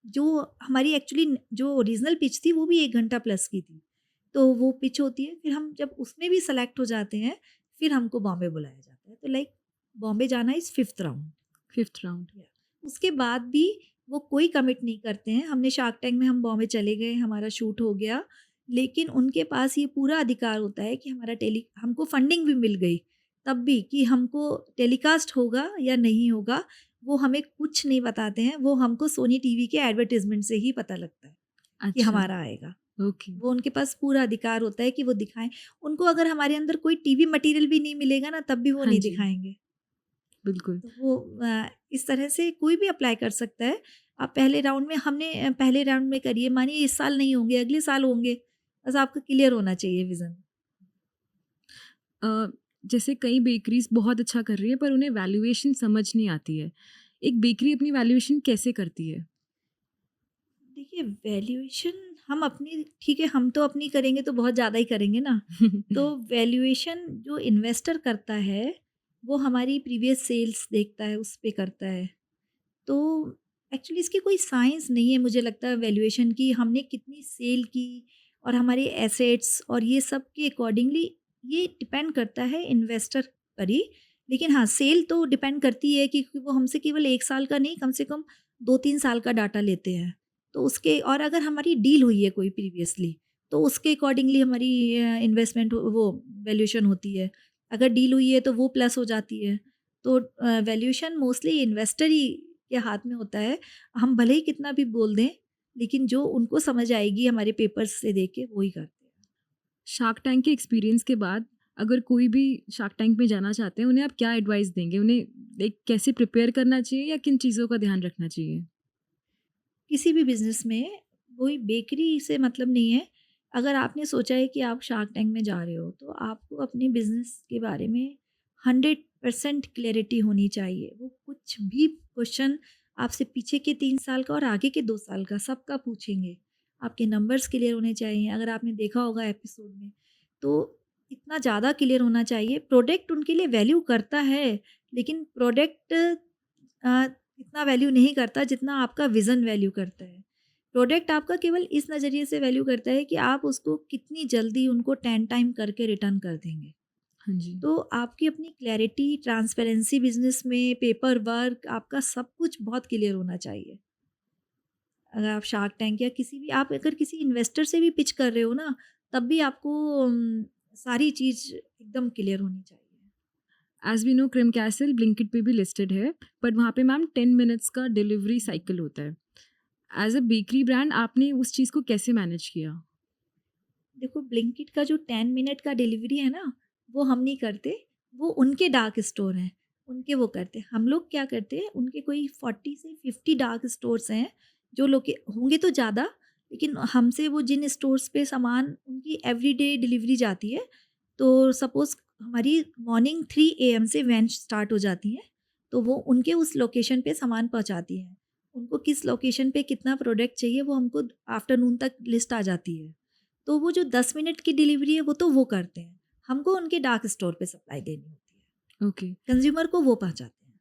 जो हमारी एक्चुअली जो ओरिजिनल पिच थी वो भी 1 घंटा प्लस की थी। तो वो पिच होती है, फिर हम जब उसमें भी सेलेक्ट हो जाते हैं, फिर हमको बॉम्बे बुलाया जाता है। तो लाइक बॉम्बे जाना is 5th round. 5th round. उसके बाद भी वो कोई कमिट नहीं करते हैं। हमने शार्क टैंक में हम बॉम्बे चले गए, हमारा शूट हो गया, लेकिन उनके पास ये पूरा अधिकार होता है कि हमारा टेली हमको फंडिंग भी मिल गई, तब भी कि हमको टेलीकास्ट होगा या नहीं होगा, वो हमें कुछ नहीं बताते हैं। वो हमको सोनी टीवी के एडवर्टाइज़मेंट से ही पता लगता है कि अच्छा, हमारा आएगा। ओके। वो उनके पास पूरा अधिकार होता है कि वो दिखाएँ। उनको अगर हमारे अंदर कोई टीवी मटीरियल भी नहीं मिलेगा ना, तब भी वो हाँ नहीं जी, दिखाएँगे। बिल्कुल। तो वो इस तरह से कोई भी अप्लाई कर सकता है। आप पहले राउंड में हमने पहले राउंड में करिए, मानिए इस साल नहीं होंगे, अगले साल होंगे, बस आपका क्लियर होना चाहिए विज़न। अ, जैसे कई बेकरीज़ बहुत अच्छा कर रही है पर उन्हें वैल्यूएशन समझ नहीं आती है। एक बेकरी अपनी वैल्यूएशन कैसे करती है? देखिए वैल्यूएशन हम अपनी ठीक है, हम तो अपनी करेंगे तो बहुत ज़्यादा ही करेंगे ना। तो वैल्यूएशन जो इन्वेस्टर करता है, वो हमारी प्रीवियस सेल्स देखता है, उस पे करता है। तो एक्चुअली इसकी कोई साइंस नहीं है मुझे लगता है वैल्यूएशन की, हमने कितनी सेल की और हमारे एसेट्स और ये सब के अकॉर्डिंगली ये डिपेंड करता है इन्वेस्टर पर ही। लेकिन हाँ, सेल तो डिपेंड करती है कि वो हमसे केवल 1 साल का नहीं, कम से कम 2-3 साल का डाटा लेते हैं। तो उसके और अगर हमारी डील हुई है कोई प्रीवियसली, तो उसके अकॉर्डिंगली हमारी इन्वेस्टमेंट वो वैल्यूएशन होती है। अगर डील हुई है तो वो प्लस हो जाती है। तो वैल्यूएशन मोस्टली इन्वेस्टर ही के हाथ में होता है। हम भले ही कितना भी बोल दें, लेकिन जो उनको समझ आएगी हमारे पेपर्स से देख के वो ही करते हैं। शार्क टैंक के एक्सपीरियंस के बाद अगर कोई भी शार्क टैंक में जाना चाहते हैं, उन्हें आप क्या एडवाइस देंगे? उन्हें एक कैसे प्रिपेयर करना चाहिए या किन चीज़ों का ध्यान रखना चाहिए? किसी भी बिज़नेस में कोई बेकरी से मतलब नहीं है। अगर आपने सोचा है कि आप शार्क टैंक में जा रहे हो, तो आपको अपने बिज़नेस के बारे में 100% क्लैरिटी होनी चाहिए। वो कुछ भी क्वेश्चन आपसे पीछे के 3 साल का और आगे के 2 साल का सबका पूछेंगे। आपके नंबर्स क्लियर होने चाहिए। अगर आपने देखा होगा एपिसोड में, तो इतना ज़्यादा क्लियर होना चाहिए। प्रोडक्ट उनके लिए वैल्यू करता है, लेकिन प्रोडक्ट इतना वैल्यू नहीं करता जितना आपका विज़न वैल्यू करता है। प्रोडक्ट आपका केवल इस नज़रिए से वैल्यू करता है कि आप उसको कितनी जल्दी उनको 10 टाइम करके रिटर्न कर देंगे। हाँ जी। तो आपकी अपनी क्लैरिटी, ट्रांसपेरेंसी बिज़नेस में, पेपर वर्क, आपका सब कुछ बहुत क्लियर होना चाहिए। अगर आप शार्क टैंक या किसी भी आप अगर किसी इन्वेस्टर से भी पिच कर रहे हो ना, तब भी आपको सारी चीज़ एकदम क्लियर होनी चाहिए। As we know Creme Castle Blinkit पे भी लिस्टेड है, बट वहाँ पे मैम 10 मिनट्स का डिलीवरी साइकिल होता है। एज़ अ बेकरी ब्रांड आपने उस चीज़ को कैसे मैनेज किया? देखो ब्लिंकिट का जो 10 मिनट का डिलीवरी है ना, वो हम नहीं करते, वो उनके डार्क स्टोर हैं, उनके वो करते हैं। हम लोग क्या करते हैं, उनके कोई 40 से 50 डार्क स्टोर्स हैं, जो लोग के होंगे तो ज़्यादा, लेकिन हमसे वो जिन स्टोर्स पे सामान उनकी एवरीडे डिलीवरी जाती है, तो सपोज़ हमारी मॉर्निंग 3 एएम से वैन स्टार्ट हो जाती हैं, तो वो उनके उस लोकेशन पे सामान पहुँचाती हैं। उनको किस लोकेशन पे कितना प्रोडक्ट चाहिए, वो हमको आफ्टरनून तक लिस्ट आ जाती है। तो वो जो 10 मिनट की डिलीवरी है वो तो वो करते हैं। हमको उनके डार्क स्टोर पे सप्लाई देनी होती है। ओके। कंज़्यूमर को वो पहुँचाते हैं।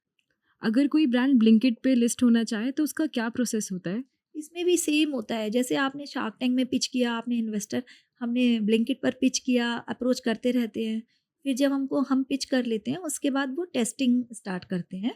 अगर कोई ब्रांड ब्लिंकिट पे लिस्ट होना चाहे तो उसका क्या प्रोसेस होता है? इसमें भी सेम होता है, जैसे आपने शार्क टैंक में पिच किया, आपने इन्वेस्टर हमने ब्लिंकिट पर पिच किया, अप्रोच करते रहते हैं। फिर जब हम पिच कर लेते हैं, उसके बाद वो टेस्टिंग स्टार्ट करते हैं।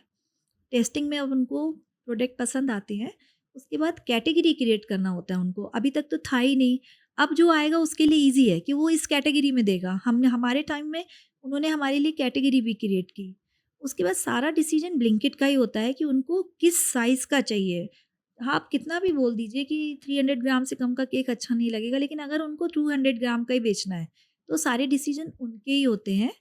टेस्टिंग में अब उनको प्रोडक्ट पसंद आते हैं, उसके बाद कैटेगरी क्रिएट करना होता है उनको। अभी तक तो था ही नहीं, अब जो आएगा उसके लिए ईज़ी है कि वो इस कैटेगरी में देगा। हमने हमारे टाइम में उन्होंने हमारे लिए कैटेगरी भी क्रिएट की। उसके बाद सारा डिसीजन ब्लिंकिट का ही होता है कि उनको किस साइज़ का चाहिए। हाँ, आप कितना भी बोल दीजिए कि 300 ग्राम से कम का केक अच्छा नहीं लगेगा, लेकिन अगर उनको 200 ग्राम का ही बेचना है, तो सारे डिसीजन उनके ही होते हैं।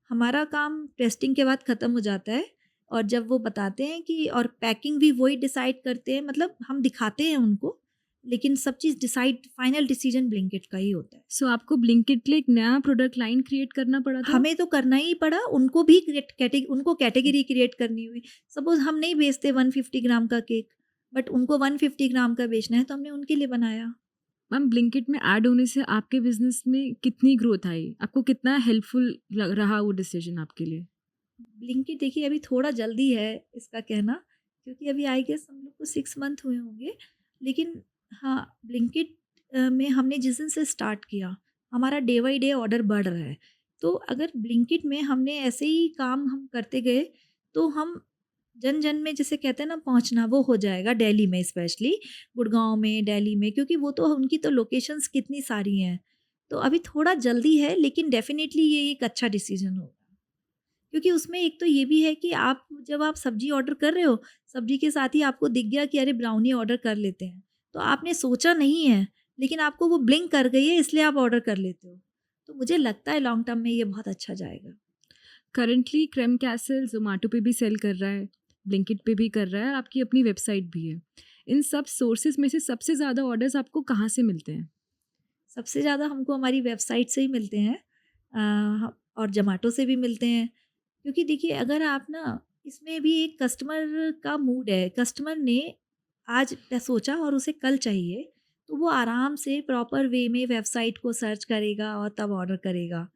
हमारा काम टेस्टिंग के बाद ख़त्म हो जाता है और जब वो बताते हैं कि और पैकिंग भी वही डिसाइड करते हैं, मतलब हम दिखाते हैं उनको, लेकिन सब चीज़ डिसाइड फाइनल डिसीजन ब्लिंकिट का ही होता है। सो आपको ब्लिंकिट के लिए एक नया प्रोडक्ट लाइन क्रिएट करना पड़ा था? हमें तो करना ही पड़ा, उनको भी उनको कैटेगरी क्रिएट करनी हुई। सपोज़ हम नहीं बेचते 150 ग्राम का केक, बट उनको 150 ग्राम का बेचना है तो हमने उनके लिए बनाया। मैम ब्लिंकिट में ऐड होने से आपके बिजनेस में कितनी ग्रोथ आई? आपको कितना हेल्पफुल रहा वो डिसीजन आपके लिए? ब्लिंकिट देखिए अभी थोड़ा जल्दी है इसका कहना, क्योंकि अभी आई गेस हम लोग को 6 मंथ हुए होंगे। लेकिन हाँ, ब्लिंकिट में हमने जिस दिन से स्टार्ट किया, हमारा डे बाय डे ऑर्डर बढ़ रहा है। तो अगर ब्लिंकिट में हमने ऐसे ही काम हम करते गए, तो हम जन-जन में जिसे कहते हैं ना पहुँचना, वो हो जाएगा दिल्ली में स्पेशली, गुड़गाँव में, दिल्ली में, क्योंकि वो तो उनकी तो लोकेशंस कितनी सारी हैं। तो अभी थोड़ा जल्दी है, लेकिन डेफ़िनिटली ये एक अच्छा डिसीज़न होगा। क्योंकि उसमें एक तो ये भी है कि आप जब आप सब्ज़ी ऑर्डर कर रहे हो, सब्ज़ी के साथ ही आपको दिख गया कि अरे ब्राउनी ऑर्डर कर लेते हैं। तो आपने सोचा नहीं है, लेकिन आपको वो ब्लिंक कर गई है इसलिए आप ऑर्डर कर लेते हो। तो मुझे लगता है लॉन्ग टर्म में ये बहुत अच्छा जाएगा। करंटली क्रेम कैसल ज़ोमैटो पे भी सेल कर रहा है, ब्लिंकिट पे भी कर रहा है और आपकी अपनी वेबसाइट भी है। इन सब सोर्सेज़ में से सबसे ज़्यादा ऑर्डर्स आपको कहाँ से मिलते हैं? सबसे ज़्यादा हमको हमारी वेबसाइट से ही मिलते हैं, और ज़ोमैटो से भी मिलते हैं। क्योंकि देखिए अगर आप ना, इसमें भी एक कस्टमर का मूड है, कस्टमर ने आज सोचा और उसे कल चाहिए, तो वो आराम से प्रॉपर वे में वेबसाइट को सर्च करेगा और तब ऑर्डर करेगा।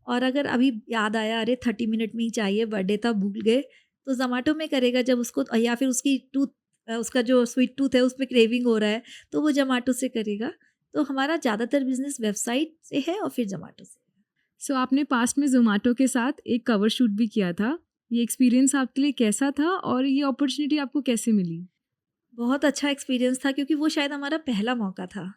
और अगर अभी याद आया अरे 30 मिनट में ही चाहिए, बर्थडे था भूल गए, तो ज़ोमैटो में करेगा जब उसको, या फिर उसकी उसका जो स्वीट टूथ है उस पे क्रेविंग हो रहा है, तो वो ज़ोमैटो से करेगा। तो हमारा ज़्यादातर बिज़नेस वेबसाइट से है और फिर ज़ोमैटो से। सो आपने पास्ट में ज़ोमैटो के साथ एक कवर शूट भी किया था। ये एक्सपीरियंस आपके लिए कैसा था और ये अपॉर्च्युनिटी आपको कैसे मिली? बहुत अच्छा एक्सपीरियंस था, क्योंकि वो शायद हमारा पहला मौका था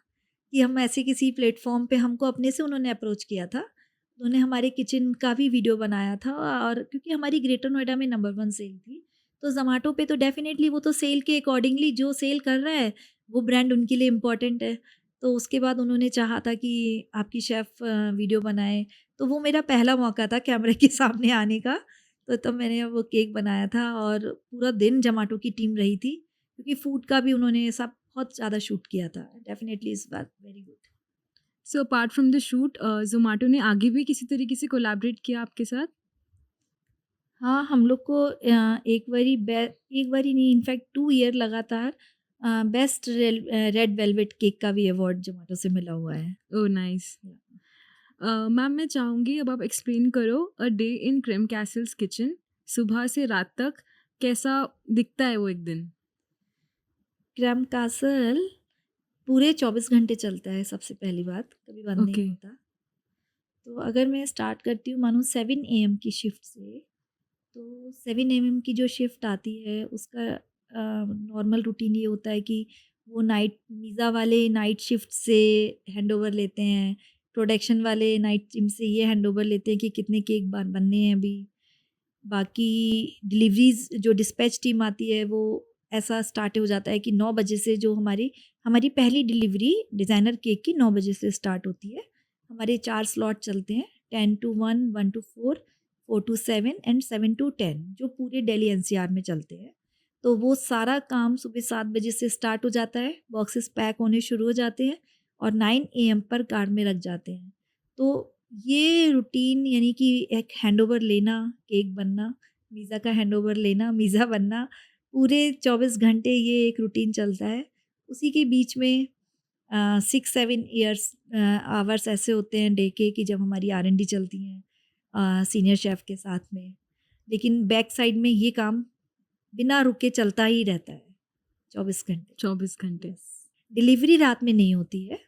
कि हम ऐसे किसी प्लेटफॉर्म पे, हमको अपने से उन्होंने अप्रोच किया था। उन्होंने हमारे किचन का भी वीडियो बनाया था, और क्योंकि हमारी ग्रेटर नोएडा में नंबर 1 सेल थी, तो ज़ोमैटो पे तो डेफ़िनेटली वो तो सेल के अकॉर्डिंगली जो सेल कर रहा है, वो ब्रांड उनके लिए इम्पोर्टेंट है। तो उसके बाद उन्होंने चाहा था कि आपकी शेफ़ वीडियो बनाए, तो वो मेरा पहला मौका था कैमरे के सामने आने का। तो तब मैंने वो केक बनाया था, और पूरा दिन ज़ोमैटो की टीम रही थी। क्योंकि फूड का भी उन्होंने सब बहुत ज़्यादा शूट किया था। डेफ़िनेटली इज़ बात very good. So apart from the shoot Zomato ने आगे भी किसी तरीके से कोलैबोरेट किया आपके साथ? हाँ, हम लोग को एक बारी नहीं, इनफैक्ट 2 ईयर लगातार बेस्ट रेड वेलवेट केक का भी अवार्ड ज़ोमैटो से मिला हुआ है। Oh nice. मैम मैं चाहूँगी अब आप एक्सप्लेन करो a day in Creme Castle's kitchen. सुबह से रात तक कैसा दिखता है वो एक दिन? क्रैम कासल पूरे 24 घंटे चलता है, सबसे पहली बात, कभी बंद ओके। नहीं होता। तो अगर मैं स्टार्ट करती हूँ मानो 7 एएम की शिफ्ट से, तो 7 एएम की जो शिफ्ट आती है उसका नॉर्मल रूटीन ये होता है कि वो नाइट मीज़ा वाले नाइट शिफ्ट से हैंडओवर लेते हैं, प्रोडक्शन वाले नाइट टीम से ये हैंडओवर लेते हैं कि कितने केक बनने हैं अभी। बाकी डिलीवरीज़ जो डिस्पैच टीम आती है, वो ऐसा स्टार्ट हो जाता है कि 9 बजे से जो हमारी हमारी पहली डिलीवरी डिज़ाइनर केक की 9 बजे से स्टार्ट होती है। हमारे 4 स्लॉट चलते हैं, 10 to 1, 1 to 4, 4 to 7 and 7 to 10, जो पूरे दिल्ली एनसीआर में चलते हैं। तो वो सारा काम सुबह 7 बजे से स्टार्ट हो जाता है, बॉक्सेस पैक होने शुरू हो जाते हैं और 9 एएम पर कार में रख जाते हैं। तो ये रूटीन, यानी कि एक हैंडओवर लेना, केक बनना, मीज़ा का हैंडओवर लेना, मीज़ा बनना, पूरे 24 घंटे ये एक रूटीन चलता है। उसी के बीच में 6-7 आवर्स ऐसे होते हैं डे के कि जब हमारी आर&डी चलती हैं सीनियर शेफ़ के साथ में। लेकिन बैक साइड में ये काम बिना रुके चलता ही रहता है 24 घंटे। 24 घंटे। यस। डिलीवरी रात में नहीं होती है,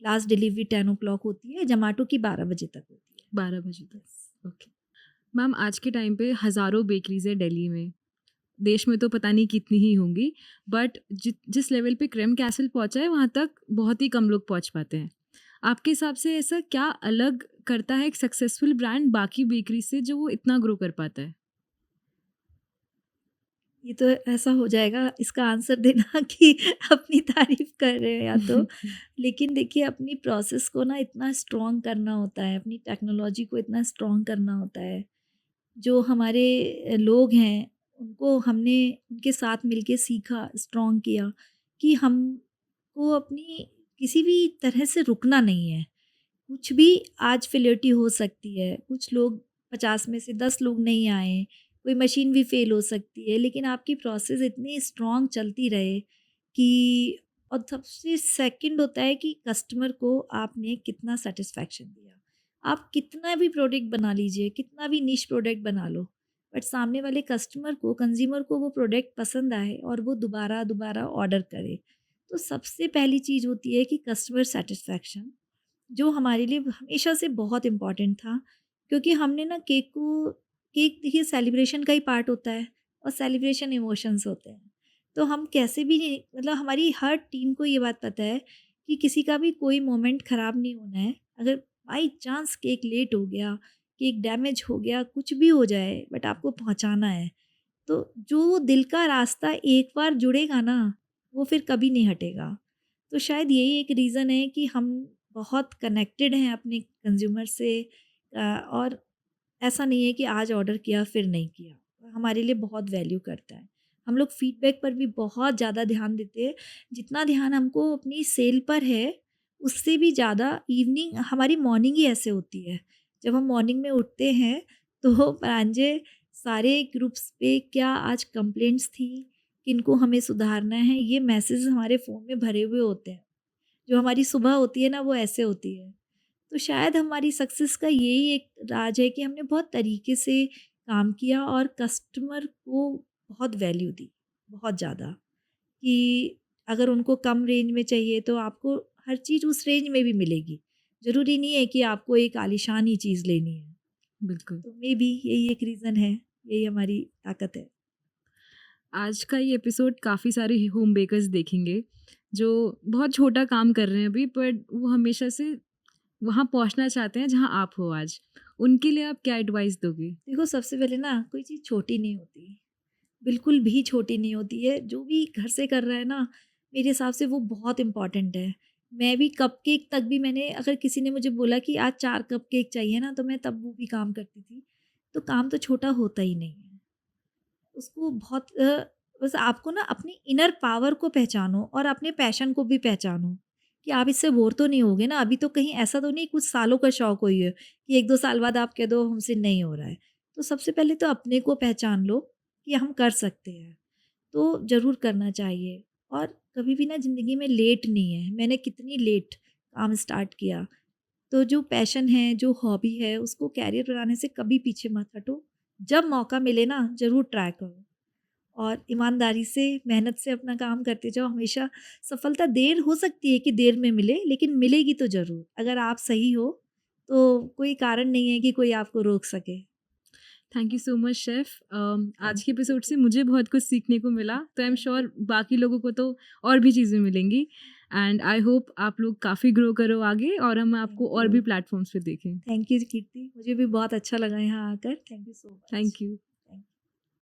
लास्ट डिलीवरी 10 ओ क्लॉक होती है, ज़ोमैटो की 12 बजे तक होती है। 12 बजे तक। ओके। मैम आज के टाइम पे हज़ारों बेकरीज़ है दिल्ली में। देश में तो पता नहीं कितनी ही होंगी, बट जिस लेवल पे क्रेम कैसल पहुँचा है वहाँ तक बहुत ही कम लोग पहुँच पाते हैं। आपके हिसाब से ऐसा क्या अलग करता है एक सक्सेसफुल ब्रांड बाकी बेकरी से जो वो इतना ग्रो कर पाता है? ये तो ऐसा हो जाएगा इसका आंसर देना कि अपनी तारीफ़ कर रहे हैं या तो, लेकिन देखिए अपनी प्रोसेस को ना इतना स्ट्रॉन्ग करना होता है, अपनी टेक्नोलॉजी को इतना स्ट्रॉन्ग करना होता है। जो हमारे लोग हैं, उनको हमने उनके साथ मिलके सीखा, स्ट्रॉन्ग किया कि हमको अपनी किसी भी तरह से रुकना नहीं है। कुछ भी आज फेलियरिटी हो सकती है, कुछ लोग 50 में से 10 लोग नहीं आए, कोई मशीन भी फ़ेल हो सकती है, लेकिन आपकी प्रोसेस इतनी स्ट्रॉन्ग चलती रहे कि और सबसे सेकंड होता है कि कस्टमर को आपने कितना सेटिस्फैक्शन दिया। आप कितना भी प्रोडक्ट बना लीजिए, कितना भी निश प्रोडक्ट बना लो, बट सामने वाले कस्टमर को, कंज्यूमर को वो प्रोडक्ट पसंद आए और वो दोबारा ऑर्डर करे। तो सबसे पहली चीज़ होती है कि कस्टमर सेटिस्फैक्शन, जो हमारे लिए हमेशा से बहुत इम्पोर्टेंट था, क्योंकि हमने ना केक देखिए सेलिब्रेशन का ही पार्ट होता है और सेलिब्रेशन इमोशंस होते हैं। तो हम कैसे भी नहीं, मतलब हमारी हर टीम को ये बात पता है कि किसी का भी कोई मोमेंट ख़राब नहीं होना है। अगर बाई चांस केक लेट हो गया, केक डैमेज हो गया, कुछ भी हो जाए, बट आपको पहुँचाना है। तो जो दिल का रास्ता एक बार जुड़ेगा ना, वो फिर कभी नहीं हटेगा। तो शायद यही एक रीज़न है कि हम बहुत कनेक्टेड हैं अपने कंज्यूमर से, और ऐसा नहीं है कि आज ऑर्डर किया फिर नहीं किया। हमारे लिए बहुत वैल्यू करता है। हम लोग फीडबैक पर भी बहुत ज़्यादा ध्यान देते हैं। जितना ध्यान हमको अपनी सेल पर है, उससे भी ज़्यादा इवनिंग, हमारी मॉर्निंग ही ऐसे होती है। जब हम मॉर्निंग में उठते हैं तो प्रांजय सारे ग्रुप्स पे क्या आज कंप्लेंट्स थी, किनको हमें सुधारना है, ये मैसेज हमारे फ़ोन में भरे हुए होते हैं। जो हमारी सुबह होती है ना, वो ऐसे होती है। तो शायद हमारी सक्सेस का यही एक राज है कि हमने बहुत तरीके से काम किया और कस्टमर को बहुत वैल्यू दी, बहुत ज़्यादा, कि अगर उनको कम रेंज में चाहिए तो आपको हर चीज़ उस रेंज में भी मिलेगी। ज़रूरी नहीं है कि आपको एक आलीशान ही चीज़ लेनी है। बिल्कुल। तो मे बी यही एक रीज़न है, यही हमारी ताकत है। आज का ये एपिसोड काफ़ी सारे होम बेकर्स देखेंगे, जो बहुत छोटा काम कर रहे हैं अभी, बट वो हमेशा से वहाँ पहुँचना चाहते हैं जहाँ आप हो आज। उनके लिए आप क्या एडवाइस दोगे? देखो, सबसे पहले ना कोई चीज़ छोटी नहीं होती, बिल्कुल भी छोटी नहीं होती है। जो भी घर से कर रहा है ना, मेरे हिसाब से वो बहुत इम्पोर्टेंट है। मैं भी कपकेक तक भी, मैंने अगर किसी ने मुझे बोला कि आज 4 कपकेक चाहिए ना, तो मैं तब वो भी काम करती थी। तो काम तो छोटा होता ही नहीं है। उसको बहुत बस आपको ना अपनी इनर पावर को पहचानो और अपने पैशन को भी पहचानो कि आप इससे बोर तो नहीं होगे ना। अभी तो कहीं ऐसा तो नहीं कुछ सालों का शौक हुई है कि 1-2 साल बाद आप कह दो हमसे नहीं हो रहा है। तो सबसे पहले तो अपने को पहचान लो कि हम कर सकते हैं, तो ज़रूर करना चाहिए। और कभी भी ना ज़िंदगी में लेट नहीं है। मैंने कितनी लेट काम स्टार्ट किया। तो जो पैशन है, जो हॉबी है, उसको कैरियर बनाने से कभी पीछे मत हटो। जब मौका मिले ना, ज़रूर ट्राई करो और ईमानदारी से, मेहनत से अपना काम करते जाओ। हमेशा सफलता देर हो सकती है कि देर में मिले, लेकिन मिलेगी तो ज़रूर। अगर आप सही हो, तो कोई कारण नहीं है कि कोई आपको रोक सके। Thank you so much chef. आज थैंक के यू। एपिसोड से मुझे बहुत कुछ सीखने को मिला, तो आई एम श्योर बाकी लोगों को तो और भी चीज़ें मिलेंगी। एंड आई होप आप लोग काफ़ी ग्रो करो आगे और हम आपको थैंक और भी यू। प्लेटफ़ॉर्म्स पे देखें। थैंक यू कीर्ति, मुझे भी बहुत अच्छा लगा यहाँ आकर। Thank you so much. Thank you.